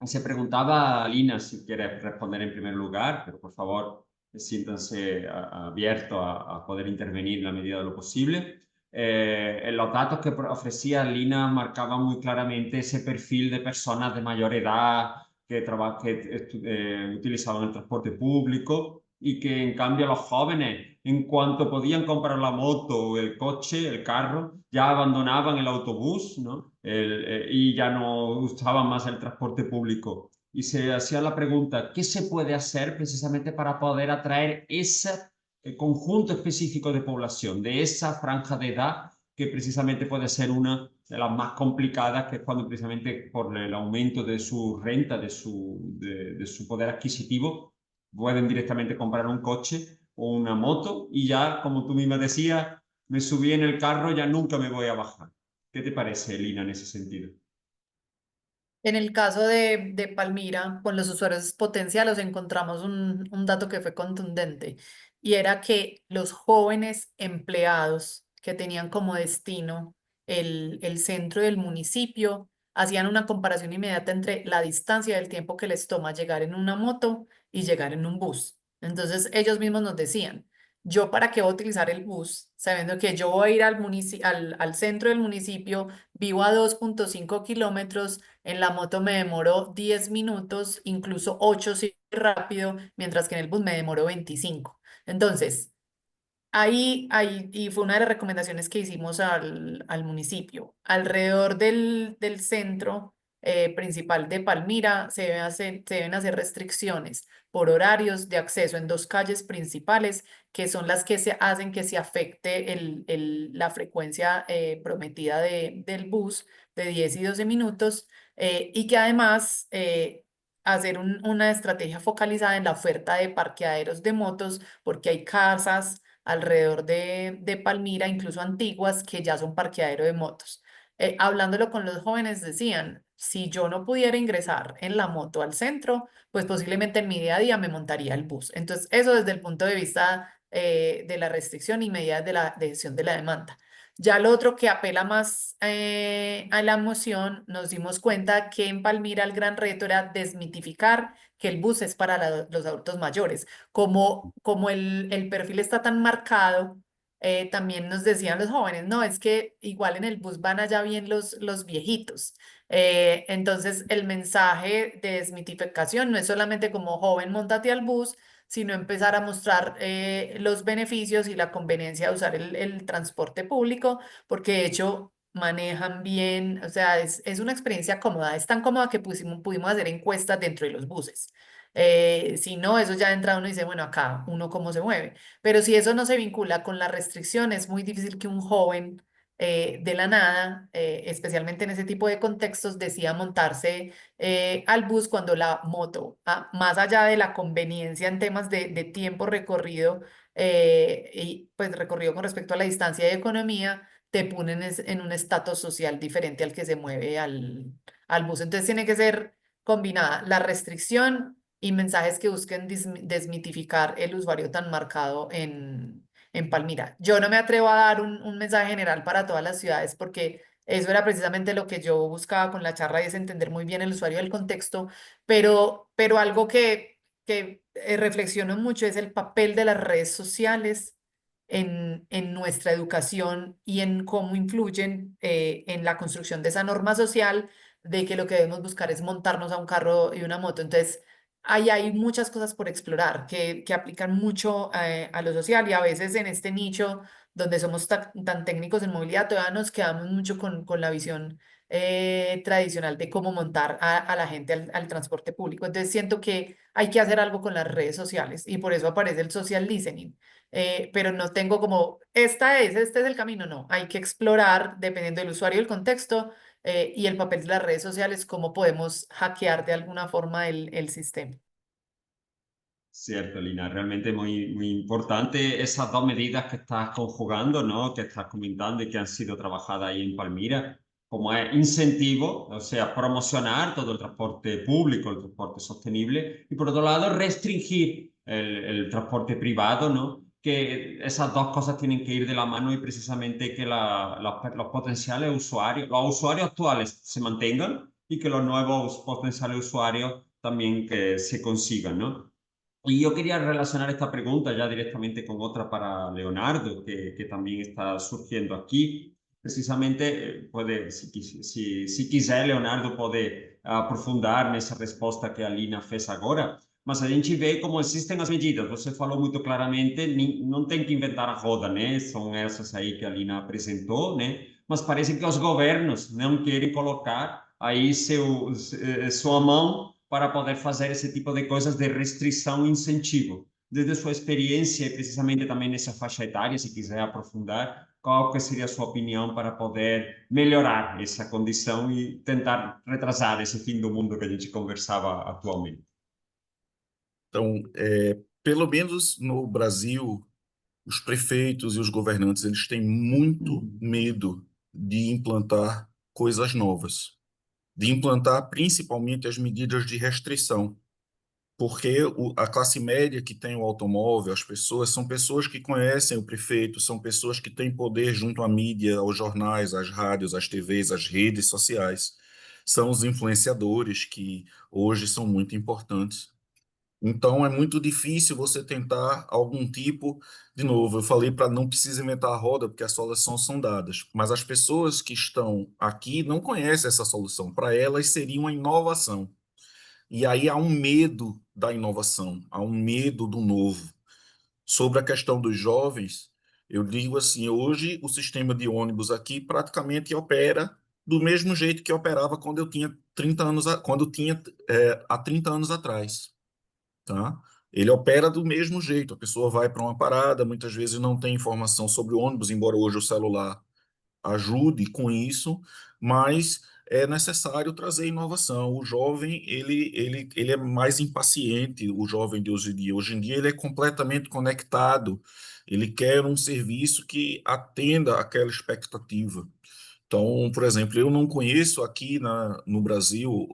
Se preguntaba a Lina si quiere responder en primer lugar, pero por favor siéntanse abiertos a poder intervenir en la medida de lo posible. En los datos que ofrecía Lina marcaba muy claramente ese perfil de personas de mayor edad que utilizaban el transporte público y que en cambio los jóvenes, en cuanto podían comprar la moto o el coche, el carro, ya abandonaban el autobús, ¿no? Y ya no usaban más el transporte público. Y se hacía la pregunta, ¿qué se puede hacer precisamente para poder atraer ese conjunto específico de población, de esa franja de edad que precisamente puede ser una de las más complicadas, que es cuando precisamente por el aumento de su renta, de su poder adquisitivo, pueden directamente comprar un coche o una moto y ya, como tú misma decías, me subí en el carro, ya nunca me voy a bajar. ¿Qué te parece, Lina, en ese sentido? En el caso de Palmira, con los usuarios potenciales encontramos un dato que fue contundente y era que los jóvenes empleados que tenían como destino el centro del municipio hacían una comparación inmediata entre la distancia del tiempo que les toma llegar en una moto y llegar en un bus. Entonces ellos mismos nos decían, yo para qué voy a utilizar el bus, sabiendo que yo voy a ir al centro del municipio, vivo a 2.5 kilómetros, en la moto me demoró 10 minutos, incluso 8 si rápido, mientras que en el bus me demoró 25. Entonces, y fue una de las recomendaciones que hicimos al municipio. Alrededor del centro principal de Palmira se deben hacer restricciones por horarios de acceso en dos calles principales, que son las que se hacen que se afecte la frecuencia prometida del bus de 10 y 12 minutos, y que además hacer una estrategia focalizada en la oferta de parqueaderos de motos, porque hay casas alrededor de Palmira, incluso antiguas, que ya son parqueadero de motos. hablándolo con los jóvenes decían, si yo no pudiera ingresar en la moto al centro, pues posiblemente en mi día a día me montaría el bus. Entonces, eso desde el punto de vista de la restricción y medidas de la decisión de la demanda. Ya lo otro que apela más a la emoción, nos dimos cuenta que en Palmira el gran reto era desmitificar que el bus es para los adultos mayores. Como el perfil está tan marcado, también nos decían los jóvenes, no, es que igual en el bus van allá bien los viejitos. Entonces, el mensaje de desmitificación no es solamente como joven, montate al bus, sino empezar a mostrar los beneficios y la conveniencia de usar el transporte público, porque de hecho manejan bien, o sea, es una experiencia cómoda, es tan cómoda que pudimos hacer encuestas dentro de los buses. Si no, eso ya entra uno y dice, bueno, acá uno cómo se mueve. Pero si eso no se vincula con la restricción, es muy difícil que un joven de la nada, especialmente en ese tipo de contextos, decida montarse al bus cuando la moto, más allá de la conveniencia en temas de tiempo recorrido y pues recorrido con respecto a la distancia y economía, te ponen en un estatus social diferente al que se mueve al bus. Entonces tiene que ser combinada la restricción y mensajes que busquen desmitificar el usuario tan marcado en Palmira. Yo no me atrevo a dar un mensaje general para todas las ciudades porque eso era precisamente lo que yo buscaba con la charla y es entender muy bien el usuario del contexto, pero algo que reflexiono mucho es el papel de las redes sociales en nuestra educación y en cómo influyen en la construcción de esa norma social de que lo que debemos buscar es montarnos a un carro y una moto. Entonces, ahí hay muchas cosas por explorar que aplican mucho a lo social y a veces en este nicho donde somos tan técnicos en movilidad, todavía nos quedamos mucho con la visión tradicional de cómo montar a la gente al transporte público. Entonces siento que hay que hacer algo con las redes sociales y por eso aparece el social listening. Pero no tengo como, este es el camino, no. Hay que explorar, dependiendo del usuario y el contexto, y el papel de las redes sociales, cómo podemos hackear de alguna forma el sistema. Cierto, Lina, realmente muy, muy importante esas dos medidas que estás conjugando, ¿no? Que estás comentando y que han sido trabajadas ahí en Palmira, como es incentivo, o sea, promocionar todo el transporte público, el transporte sostenible, y por otro lado, restringir el transporte privado, ¿no? Que esas dos cosas tienen que ir de la mano y precisamente que los potenciales usuarios, los usuarios actuales se mantengan y que los nuevos potenciales usuarios también que se consigan, ¿no? Y yo quería relacionar esta pregunta ya directamente con otra para Leonardo, que también está surgiendo aquí. Precisamente, si quiser, Leonardo pode aprofundar nessa resposta que a Lina fez agora, mas a gente vê como existem as medidas. Você falou muito claramente, não tem que inventar a roda, né? São essas aí que a Lina apresentou, né? Mas parece que os governos não querem colocar aí sua mão para poder fazer esse tipo de coisas de restrição e incentivo. Desde sua experiência e precisamente também nessa faixa etária, se quiser aprofundar, qual que seria a sua opinião para poder melhorar essa condição e tentar retrasar esse fim do mundo que a gente conversava atualmente? Então, pelo menos no Brasil, os prefeitos e os governantes, eles têm muito medo de implantar coisas novas, de implantar principalmente as medidas de restrição, porque a classe média que tem o automóvel, as pessoas, são pessoas que conhecem o prefeito, são pessoas que têm poder junto à mídia, aos jornais, às rádios, às TVs, às redes sociais. São os influenciadores que hoje são muito importantes. Então, é muito difícil você tentar algum tipo, de novo, eu falei para não precisar inventar a roda, porque as soluções são dadas, mas as pessoas que estão aqui não conhecem essa solução. Para elas seria uma inovação. E aí há um medo da inovação, há um medo do novo. Sobre a questão dos jovens, eu digo assim, hoje o sistema de ônibus aqui praticamente opera do mesmo jeito que operava quando eu tinha 30 anos, quando eu tinha há 30 anos atrás. Tá? Ele opera do mesmo jeito. A pessoa vai para uma parada, muitas vezes não tem informação sobre o ônibus, embora hoje o celular ajude com isso, mas é necessário trazer inovação. O jovem, ele é mais impaciente, o jovem de hoje em dia. Hoje em dia ele é completamente conectado, ele quer um serviço que atenda àquela expectativa. Então, por exemplo, eu não conheço aqui no Brasil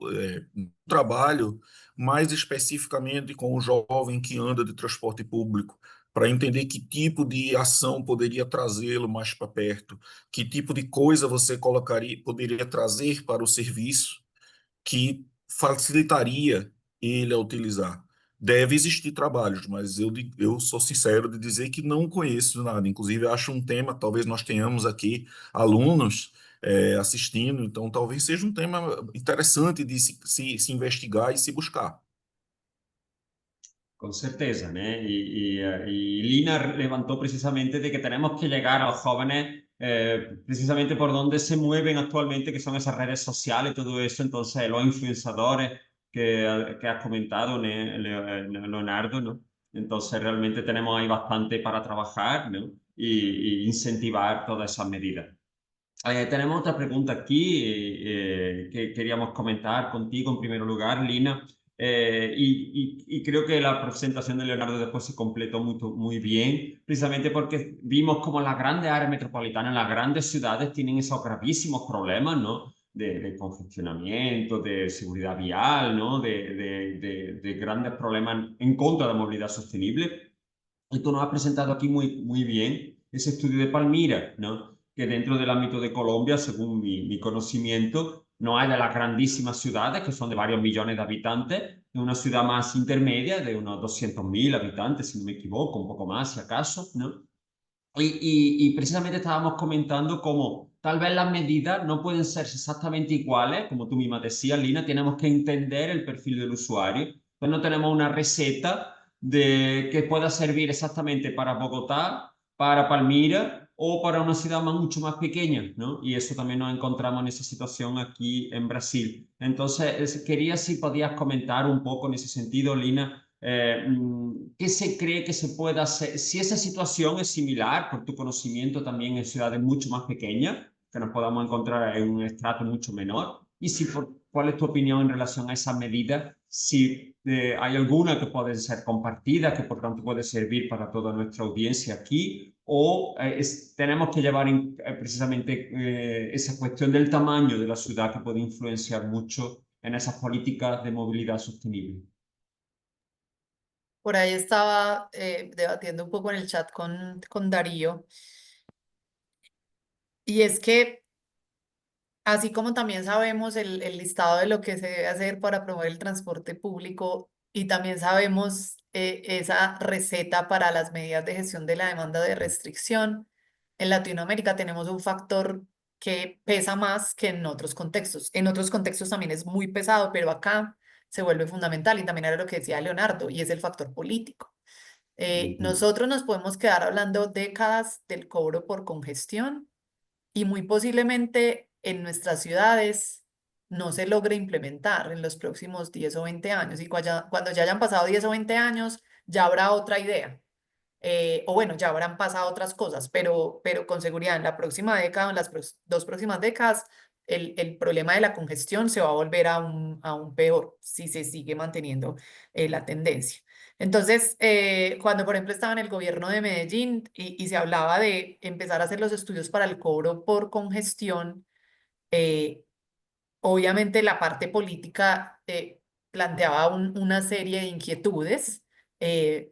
um trabalho mais especificamente com o jovem que anda de transporte público, para entender que tipo de ação poderia trazê-lo mais para perto, que tipo de coisa você poderia trazer para o serviço que facilitaria ele a utilizar. Deve existir trabalhos, mas eu sou sincero de dizer que não conheço nada. Inclusive, acho um tema, talvez nós tenhamos aqui alunos assistindo, então talvez seja um tema interessante de se investigar e se buscar. Con certeza, ¿no? Y Lina levantó precisamente de que tenemos que llegar a los jóvenes precisamente por donde se mueven actualmente, que son esas redes sociales y todo eso. Entonces, los influenciadores que has comentado, Leonardo, ¿no? Entonces, realmente tenemos ahí bastante para trabajar, ¿no? Y incentivar todas esas medidas. Tenemos otra pregunta aquí que queríamos comentar contigo en primer lugar, Lina. Y creo que la presentación de Leonardo después se completó muy bien, precisamente porque vimos como las grandes áreas metropolitanas, las grandes ciudades tienen esos gravísimos problemas, ¿no? De congestionamiento, de seguridad vial, ¿no? De grandes problemas en contra de la movilidad sostenible. Y tú nos has presentado aquí muy bien ese estudio de Palmira, ¿no? Que dentro del ámbito de Colombia, según mi conocimiento, no hay de las grandísimas ciudades, que son de varios millones de habitantes, es una ciudad más intermedia, de unos 200.000 habitantes, si no me equivoco, un poco más si acaso, ¿no? Y precisamente estábamos comentando cómo tal vez las medidas no pueden ser exactamente iguales, como tú misma decías, Lina, tenemos que entender el perfil del usuario, pues no tenemos una receta que pueda servir exactamente para Bogotá, para Palmira o para una ciudad mucho más pequeña, ¿no? Y eso también nos encontramos en esa situación aquí en Brasil. Entonces, quería si podías comentar un poco en ese sentido, Lina, ¿qué se cree que se pueda hacer? Si esa situación es similar, por tu conocimiento también en ciudades mucho más pequeñas, que nos podamos encontrar en un estrato mucho menor, y ¿cuál es tu opinión en relación a esas medidas? Si hay alguna que pueden ser compartidas, que por tanto puede servir para toda nuestra audiencia aquí, o tenemos que llevar precisamente esa cuestión del tamaño de la ciudad que puede influenciar mucho en esas políticas de movilidad sostenible. Por ahí estaba debatiendo un poco en el chat con Darío, y es que así como también sabemos el listado de lo que se debe hacer para promover el transporte público y también sabemos esa receta para las medidas de gestión de la demanda de restricción, en Latinoamérica tenemos un factor que pesa más que en otros contextos. En otros contextos también es muy pesado, pero acá se vuelve fundamental y también era lo que decía Leonardo, y es el factor político. Nosotros nos podemos quedar hablando décadas del cobro por congestión y muy posiblemente en nuestras ciudades no se logre implementar en los próximos 10 o 20 años. Y cuando ya hayan pasado 10 o 20 años, ya habrá otra idea. O bueno, ya habrán pasado otras cosas, pero con seguridad en la próxima década o en las dos próximas décadas, el problema de la congestión se va a volver aún peor si se sigue manteniendo la tendencia. Entonces, cuando por ejemplo estaba en el gobierno de Medellín y se hablaba de empezar a hacer los estudios para el cobro por congestión, eh, obviamente la parte política planteaba una serie de inquietudes,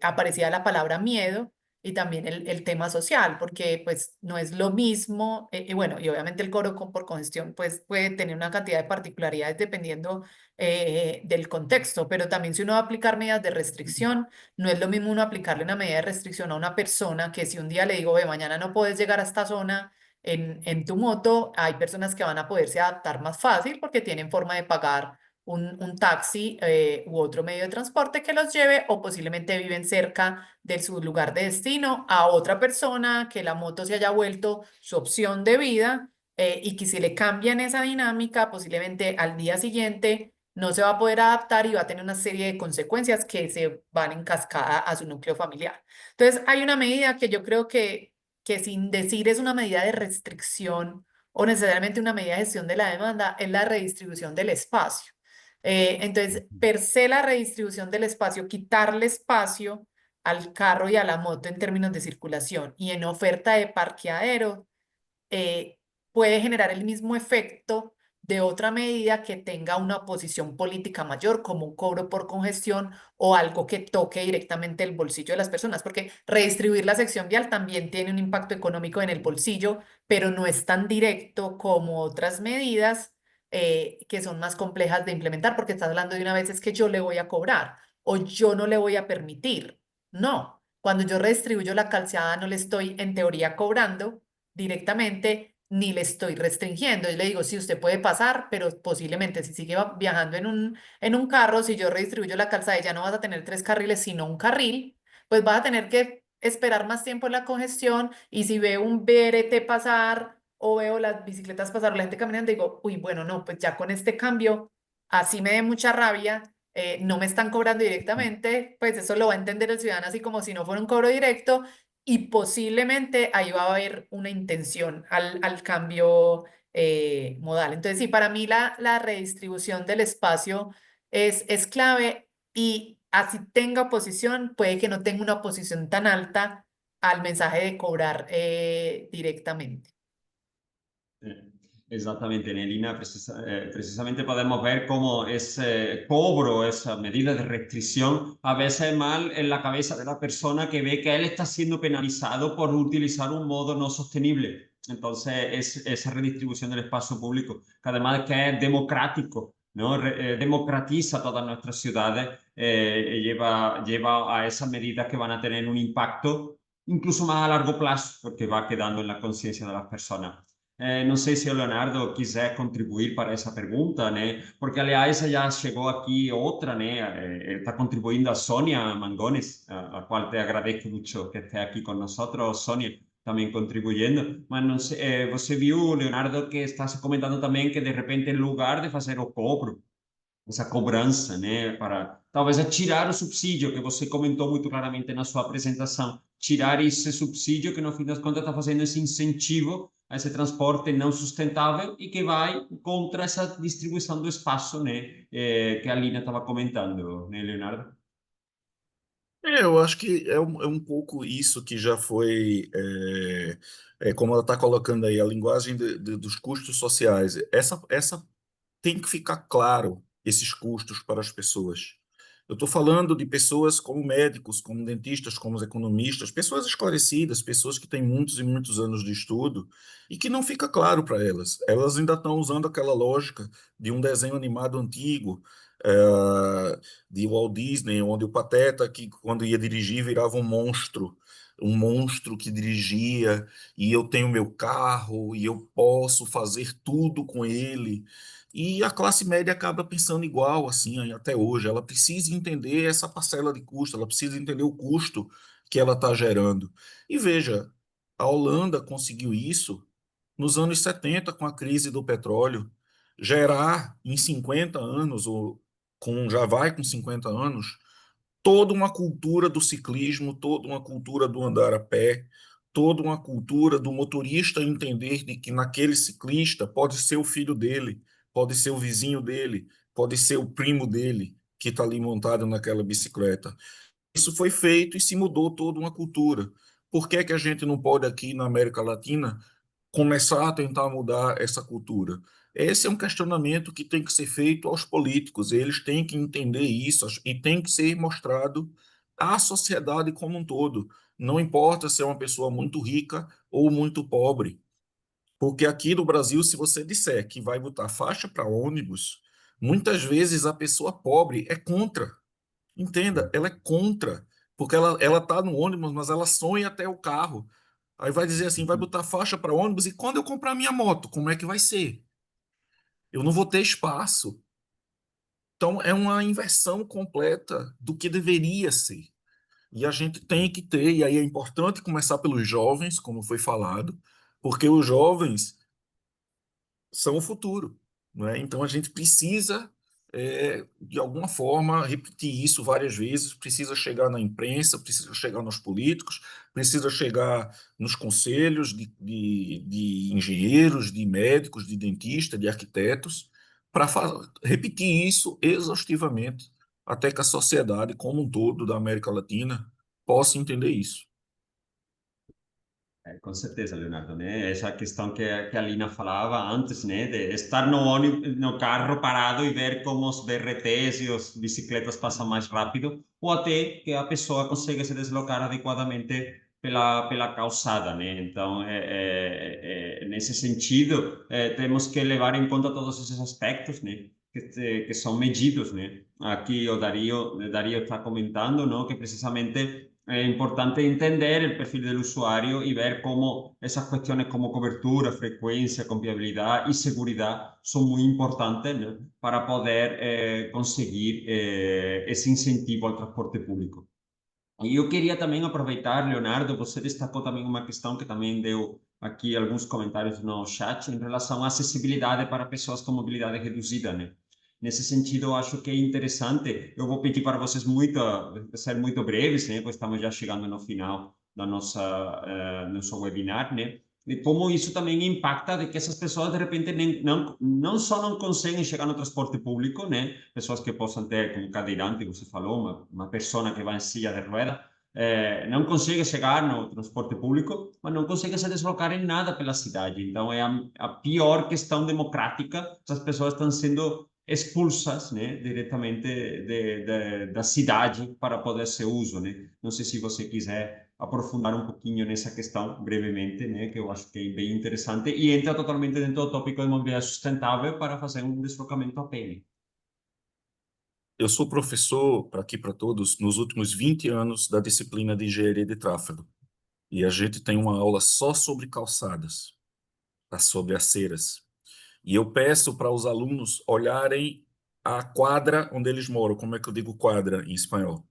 aparecía la palabra miedo y también el tema social, porque pues no es lo mismo, y bueno, y obviamente el cobro por congestión pues puede tener una cantidad de particularidades dependiendo del contexto, pero también si uno va a aplicar medidas de restricción, no es lo mismo uno aplicarle una medida de restricción a una persona que si un día le digo, ve, mañana no puedes llegar a esta zona, en tu moto, hay personas que van a poderse adaptar más fácil porque tienen forma de pagar un taxi u otro medio de transporte que los lleve, o posiblemente viven cerca de su lugar de destino, a otra persona que la moto se haya vuelto su opción de vida y que si le cambian esa dinámica, posiblemente al día siguiente no se va a poder adaptar y va a tener una serie de consecuencias que se van en cascada a su núcleo familiar. Entonces, hay una medida que yo creo que sin decir es una medida de restricción o necesariamente una medida de gestión de la demanda, es la redistribución del espacio. Entonces, per se la redistribución del espacio, quitarle espacio al carro y a la moto en términos de circulación y en oferta de parqueadero, puede generar el mismo efecto de otra medida que tenga una posición política mayor, como un cobro por congestión o algo que toque directamente el bolsillo de las personas, porque redistribuir la sección vial también tiene un impacto económico en el bolsillo, pero no es tan directo como otras medidas que son más complejas de implementar, porque estás hablando de una vez es que yo le voy a cobrar o yo no le voy a permitir. No, cuando yo redistribuyo la calzada no le estoy en teoría cobrando directamente ni le estoy restringiendo. Yo le digo, sí, usted puede pasar, pero posiblemente si sigue viajando en un carro, si yo redistribuyo la calzada y ya no vas a tener 3 carriles, sino un carril, pues vas a tener que esperar más tiempo en la congestión y si veo un BRT pasar o veo las bicicletas pasar o la gente caminando, digo, uy, bueno, no, pues ya con este cambio, así me dé mucha rabia, no me están cobrando directamente, pues eso lo va a entender el ciudadano así como si no fuera un cobro directo y posiblemente ahí va a haber una intención al cambio modal. Entonces, sí, para mí la redistribución del espacio es clave y así tenga oposición, puede que no tenga una oposición tan alta al mensaje de cobrar directamente. Exactamente, Nelina, precisamente podemos ver cómo ese cobro, esa medida de restricción, a veces es mal en la cabeza de la persona que ve que él está siendo penalizado por utilizar un modo no sostenible. Entonces, es esa redistribución del espacio público, que además que es democrático, ¿no? Democratiza todas nuestras ciudades, lleva a esas medidas que van a tener un impacto incluso más a largo plazo, porque va quedando en la conciencia de las personas. Não sei se o Leonardo quiser contribuir para essa pergunta, né? Porque, aliás, já chegou aqui outra, né? Está contribuindo a Sônia Mangones, a qual te agradeço muito que esteja aqui conosco, Sônia, também contribuindo. Mas não sei, você viu, Leonardo, que está se comentando também que, de repente, em lugar de fazer o cobro, essa cobrança, né, para talvez tirar o subsídio que você comentou muito claramente na sua apresentação, tirar esse subsídio que no fim das contas está fazendo esse incentivo a esse transporte não sustentável e que vai contra essa distribuição do espaço, né, que a Lina estava comentando, né, Leonardo? Eu acho que é um pouco isso que já foi, como ela está colocando aí, a linguagem dos custos sociais. Essa tem que ficar claro, esses custos para as pessoas. Eu estou falando de pessoas como médicos, como dentistas, como economistas, pessoas esclarecidas, pessoas que têm muitos e muitos anos de estudo e que não fica claro para elas. Elas ainda estão usando aquela lógica de um desenho animado antigo, de Walt Disney, onde o Pateta, que quando ia dirigir, virava um monstro que dirigia, e eu tenho meu carro, e eu posso fazer tudo com ele. E a classe média acaba pensando igual, assim, até hoje. Ela precisa entender essa parcela de custo, ela precisa entender o custo que ela está gerando. E veja, a Holanda conseguiu isso nos anos 70 com a crise do petróleo, gerar em 50 anos, ou já vai com 50 anos, toda uma cultura do ciclismo, toda uma cultura do andar a pé, toda uma cultura do motorista entender de que naquele ciclista pode ser o filho dele, pode ser o vizinho dele, pode ser o primo dele que está ali montado naquela bicicleta. Isso foi feito e se mudou toda uma cultura. Por que que a gente não pode aqui na América Latina começar a tentar mudar essa cultura? Esse é um questionamento que tem que ser feito aos políticos. Eles têm que entender isso e tem que ser mostrado à sociedade como um todo. Não importa se é uma pessoa muito rica ou muito pobre, porque aqui no Brasil, se você disser que vai botar faixa para ônibus, muitas vezes a pessoa pobre é contra. Entenda, ela é contra, porque ela está no ônibus, mas ela sonha até o carro. Aí vai dizer assim, vai botar faixa para ônibus, e quando eu comprar minha moto, como é que vai ser? Eu não vou ter espaço. Então, é uma inversão completa do que deveria ser. E a gente tem que ter, e aí é importante começar pelos jovens, como foi falado, porque os jovens são o futuro, não é? Então a gente precisa, de alguma forma, repetir isso várias vezes, precisa chegar na imprensa, precisa chegar nos políticos, precisa chegar nos conselhos de engenheiros, de médicos, de dentistas, de arquitetos, para repetir isso exaustivamente, até que a sociedade como um todo da América Latina possa entender isso. Com certeza, Leonardo, né? Essa questão que a Lina falava antes, né? De estar no carro parado e ver como os BRTs e as bicicletas passam mais rápido, ou até que a pessoa consegue se deslocar adequadamente pela calçada, né? Então, nesse sentido, temos que levar em conta todos esses aspectos, né? Que são medidos, né? Aqui o Darío está comentando, ¿no? Que precisamente es importante entender el perfil del usuario y ver cómo esas cuestiones como cobertura, frecuencia, confiabilidad y seguridad son muy importantes, ¿no? Para poder conseguir ese incentivo al transporte público. E eu queria também aproveitar, Leonardo, você destacou também uma questão que também deu aqui alguns comentários no chat em relação à acessibilidade para pessoas com mobilidade reduzida, né? Nesse sentido, eu acho que é interessante. Eu vou pedir para vocês ser muito breves, né? Pois estamos já chegando no final da nosso webinar, né? E como isso também impacta de que essas pessoas, de repente, não só não conseguem chegar no transporte público, né? Pessoas que possam ter, como cadeirante, você falou, uma pessoa que vai em silla de rueda, não consegue chegar no transporte público, mas não consegue se deslocar em nada pela cidade. Então, é a pior questão democrática. Essas pessoas estão sendo expulsas, né, diretamente da cidade para poder ser uso, né? Não sei se você quiser aprofundar um pouquinho nessa questão brevemente, né, que eu acho que é bem interessante e entra totalmente dentro do tópico de mobilidade sustentável para fazer um deslocamento a pé. Eu sou professor, para aqui para todos, nos últimos 20 anos da disciplina de engenharia de tráfego. E a gente tem uma aula só sobre calçadas, sobre aceras. E eu peço para os alunos olharem a quadra onde eles moram. Como é que eu digo quadra em espanhol?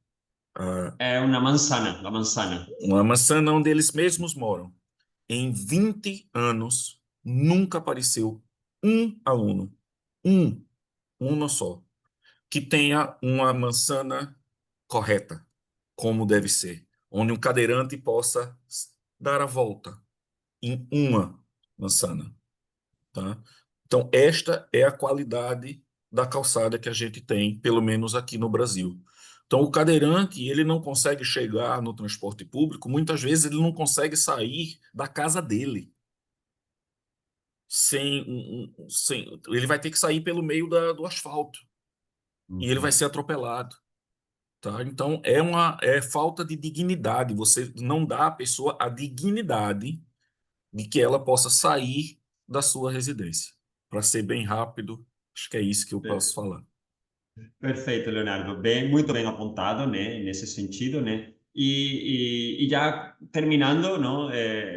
É uma manzana, la manzana. Uma maçã onde eles mesmos moram. Em 20 anos, nunca apareceu um aluno, um só, que tenha uma manzana correta, como deve ser, onde um cadeirante possa dar a volta em uma manzana, tá? Então, esta é a qualidade da calçada que a gente tem, pelo menos aqui no Brasil. Então, o cadeirante, ele não consegue chegar no transporte público, muitas vezes ele não consegue sair da casa dele. Ele vai ter que sair pelo meio do asfalto e ele vai ser atropelado, tá? Então é falta de dignidade. Você não dá à pessoa a dignidade de que ela possa sair da sua residência. Para ser bem rápido, acho que é isso que eu posso falar. Perfeito, Leonardo. Muito bem apontado, né, nesse sentido, né? E já terminando, ¿no?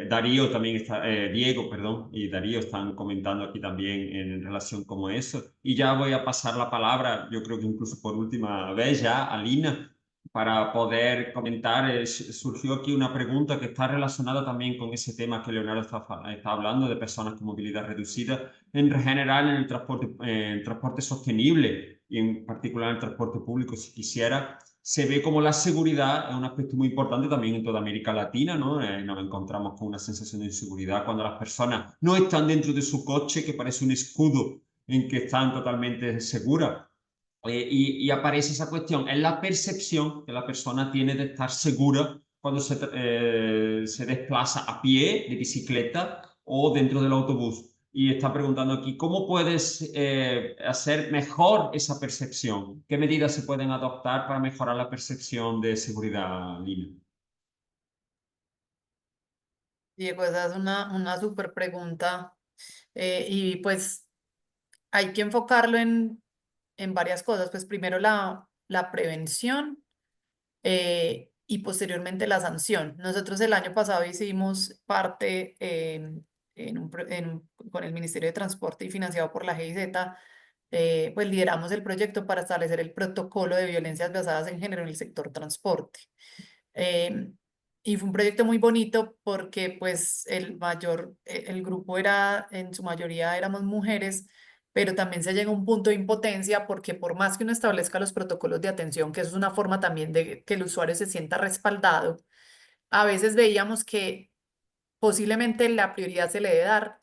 Darío também está, Diego, perdão, e Darío estão comentando aqui também em relação com isso. E já vou a passar a palavra, eu creio que incluso por última vez já, a Lina, para poder comentar. Surgiu aqui uma pergunta que está relacionada também com esse tema que Leonardo está falando, de pessoas com mobilidade reduzida, en general en el transporte sostenible y en particular en el transporte público, si quisiera, se ve como la seguridad es un aspecto muy importante también en toda América Latina, ¿no? Nos encontramos con una sensación de inseguridad cuando las personas no están dentro de su coche, que parece un escudo en que están totalmente seguras. Y aparece esa cuestión, es la percepción que la persona tiene de estar segura cuando se desplaza a pie, de bicicleta o dentro del autobús. Y está preguntando aquí, ¿cómo puedes hacer mejor esa percepción? ¿Qué medidas se pueden adoptar para mejorar la percepción de seguridad, Lina? Diego, esa es una súper pregunta. Y pues hay que enfocarlo en varias cosas. Pues primero la prevención y posteriormente la sanción. Nosotros el año pasado hicimos parte con el Ministerio de Transporte y financiado por la GIZ, pues lideramos el proyecto para establecer el protocolo de violencias basadas en género en el sector transporte. Y fue un proyecto muy bonito porque pues el grupo era, en su mayoría éramos mujeres, pero también se llega a un punto de impotencia porque por más que uno establezca los protocolos de atención, que eso es una forma también de que el usuario se sienta respaldado, a veces veíamos que posiblemente la prioridad se le debe dar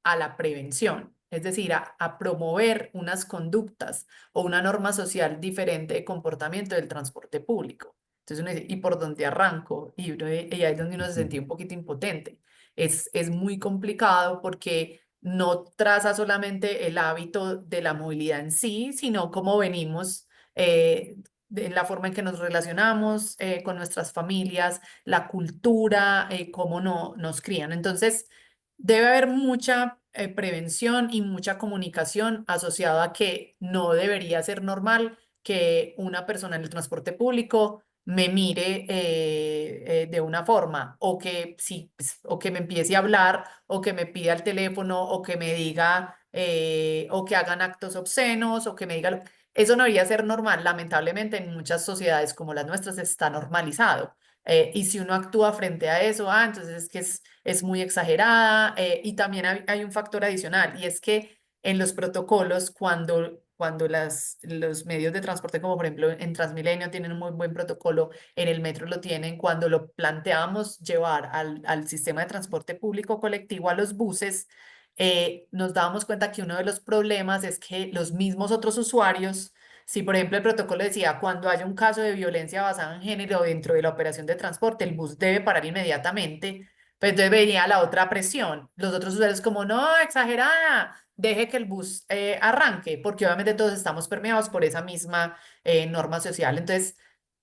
a la prevención, es decir, a promover unas conductas o una norma social diferente de comportamiento del transporte público. Entonces uno dice, ¿y por dónde arranco? Y ahí es donde uno se sentía un poquito impotente. es muy complicado porque no traza solamente el hábito de la movilidad en sí, sino cómo venimos, en la forma en que nos relacionamos con nuestras familias, la cultura, cómo no, nos crían. Entonces, debe haber mucha prevención y mucha comunicación asociada a que no debería ser normal que una persona en el transporte público me mire de una forma, o que, sí, o que me empiece a hablar, o que me pida el teléfono, o que me diga, o que hagan actos obscenos, o que me diga... Eso no debería ser normal. Lamentablemente, en muchas sociedades como las nuestras está normalizado. Y si uno actúa frente a eso, entonces es que es muy exagerada. Y también hay un factor adicional, y es que en los protocolos, cuando los medios de transporte, como por ejemplo en Transmilenio, tienen un muy buen protocolo, en el metro lo tienen, cuando lo planteamos llevar al sistema de transporte público colectivo, a los buses, nos dábamos cuenta que uno de los problemas es que los mismos otros usuarios, si por ejemplo el protocolo decía, cuando haya un caso de violencia basada en género dentro de la operación de transporte, el bus debe parar inmediatamente, pues entonces venía la otra presión. Los otros usuarios como, no, exagerada, deje que el bus arranque, porque obviamente todos estamos permeados por esa misma norma social. Entonces,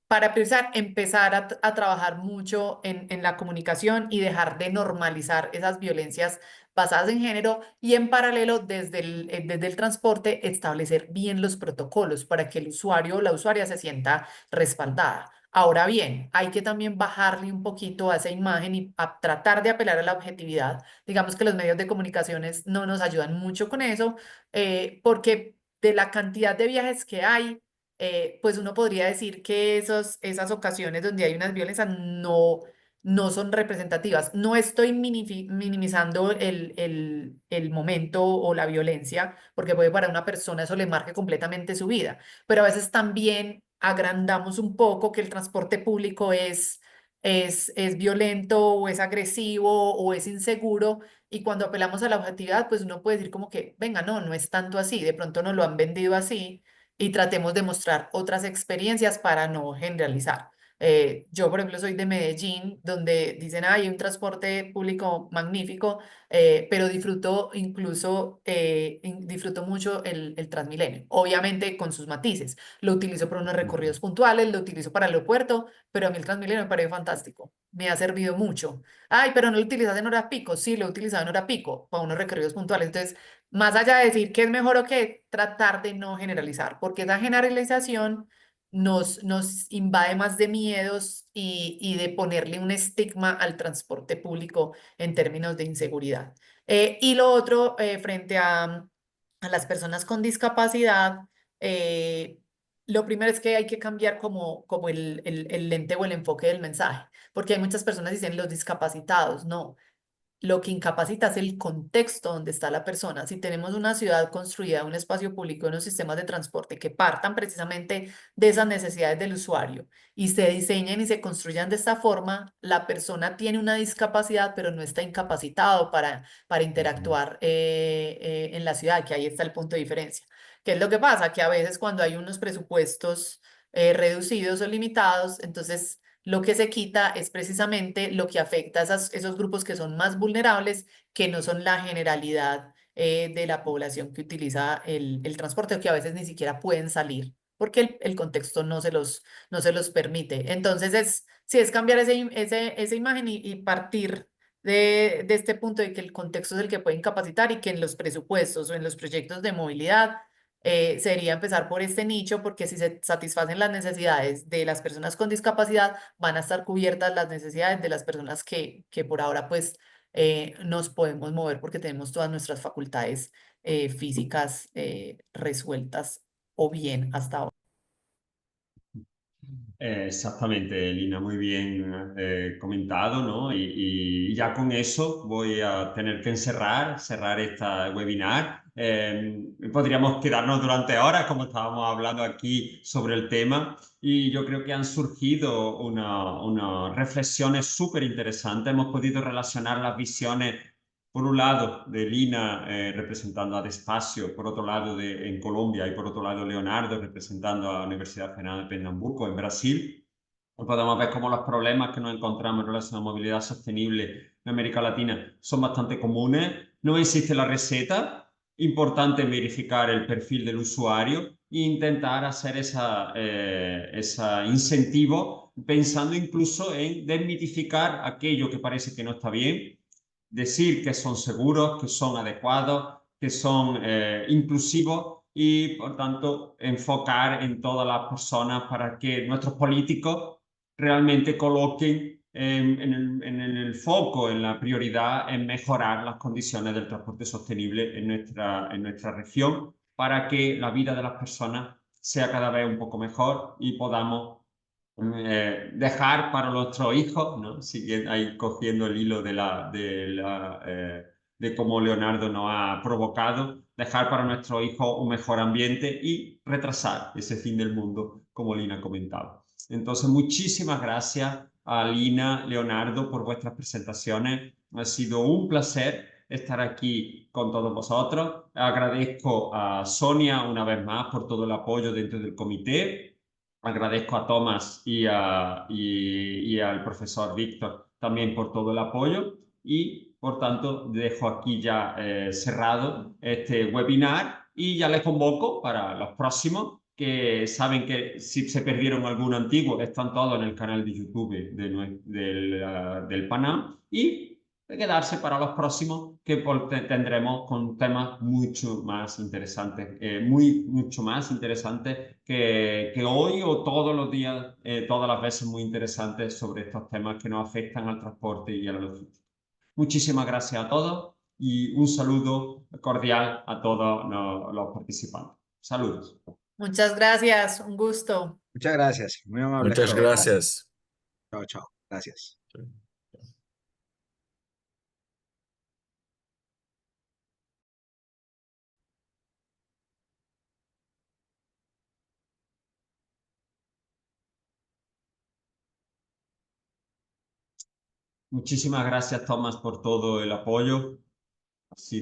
para empezar a trabajar mucho en la comunicación y dejar de normalizar esas violencias basadas en género, y en paralelo desde el transporte establecer bien los protocolos para que el usuario o la usuaria se sienta respaldada. Ahora bien, hay que también bajarle un poquito a esa imagen y a tratar de apelar a la objetividad. Digamos que los medios de comunicaciones no nos ayudan mucho con eso, porque de la cantidad de viajes que hay, pues uno podría decir que esas ocasiones donde hay unas violencias no son representativas. No estoy minimizando el momento o la violencia, porque puede para una persona eso le marque completamente su vida, pero a veces también agrandamos un poco que el transporte público es violento o es agresivo o es inseguro, y cuando apelamos a la objetividad, pues uno puede decir como que, venga, no es tanto así, de pronto no lo han vendido así, y tratemos de mostrar otras experiencias para no generalizar. Yo, por ejemplo, soy de Medellín, donde dicen, hay un transporte público magnífico, pero disfruto mucho el Transmilenio, obviamente con sus matices. Lo utilizo para unos recorridos puntuales, lo utilizo para el aeropuerto, pero a mí el Transmilenio me parece fantástico, me ha servido mucho. Ay, pero no lo utilizas en hora pico. Sí, lo he utilizado en hora pico, para unos recorridos puntuales. Entonces, más allá de decir qué es mejor o qué, tratar de no generalizar, porque esa generalización nos invade más de miedos y de ponerle un estigma al transporte público en términos de inseguridad. Y lo otro, frente a las personas con discapacidad, eh, lo primero es que hay que cambiar como el lente o el enfoque del mensaje, porque hay muchas personas que dicen los discapacitados, no. Lo que incapacita es el contexto donde está la persona. Si tenemos una ciudad construida, un espacio público, unos sistemas de transporte que partan precisamente de esas necesidades del usuario y se diseñen y se construyan de esta forma, la persona tiene una discapacidad, pero no está incapacitado para interactuar en la ciudad, que ahí está el punto de diferencia. ¿Qué es lo que pasa? Que a veces cuando hay unos presupuestos reducidos o limitados, entonces lo que se quita es precisamente lo que afecta a esos grupos que son más vulnerables, que no son la generalidad de la población que utiliza el transporte, o que a veces ni siquiera pueden salir porque el contexto no se los permite. Entonces, sí, es cambiar esa imagen y partir de este punto de que el contexto es el que puede incapacitar, y que en los presupuestos o en los proyectos de movilidad sería empezar por este nicho, porque si se satisfacen las necesidades de las personas con discapacidad, van a estar cubiertas las necesidades de las personas que por ahora pues nos podemos mover porque tenemos todas nuestras facultades físicas resueltas o bien hasta ahora. Exactamente, Lina, muy bien comentado, ¿no? Y ya con eso voy a tener que cerrar esta webinar. Podríamos quedarnos durante horas, como estábamos hablando aquí sobre el tema, y yo creo que han surgido unas reflexiones súper interesantes. Hemos podido relacionar las visiones, por un lado, de Lina representando a Despacio, por otro lado en Colombia, y por otro lado Leonardo representando a la Universidad Federal de Pernambuco en Brasil. podemos ver cómo los problemas que nos encontramos en relación a movilidad sostenible en América Latina son bastante comunes. No existe la receta. Importante verificar el perfil del usuario e intentar hacer ese incentivo pensando incluso en desmitificar aquello que parece que no está bien, decir que son seguros, que son adecuados, que son inclusivos y, por tanto, enfocar en todas las personas para que nuestros políticos realmente coloquen en el foco, en la prioridad, en mejorar las condiciones del transporte sostenible en nuestra región para que la vida de las personas sea cada vez un poco mejor y podamos dejar para nuestros hijos, ¿no? Siguiendo ahí cogiendo el hilo de cómo Leonardo nos ha provocado, dejar para nuestros hijos un mejor ambiente y retrasar ese fin del mundo, como Lina ha comentado. Entonces, muchísimas gracias a Lina, Leonardo, por vuestras presentaciones. Ha sido un placer estar aquí con todos vosotros. Agradezco a Sonia una vez más por todo el apoyo dentro del comité. Agradezco a Tomás y al profesor Víctor también por todo el apoyo y por tanto dejo aquí ya cerrado este webinar y ya les convoco para los próximos, que saben que si se perdieron algún antiguo están todos en el canal de YouTube del PANAM y de quedarse para los próximos que tendremos con temas mucho más interesantes, mucho más interesantes que hoy o todos los días, todas las veces muy interesantes sobre estos temas que nos afectan al transporte y a la logística. Muchísimas gracias a todos y un saludo cordial a todos los participantes. Saludos. Muchas gracias, un gusto. Muchas gracias, muy amables Muchas todos. gracias. Chao, chao. Gracias. Muchísimas gracias, Tomás, por todo el apoyo.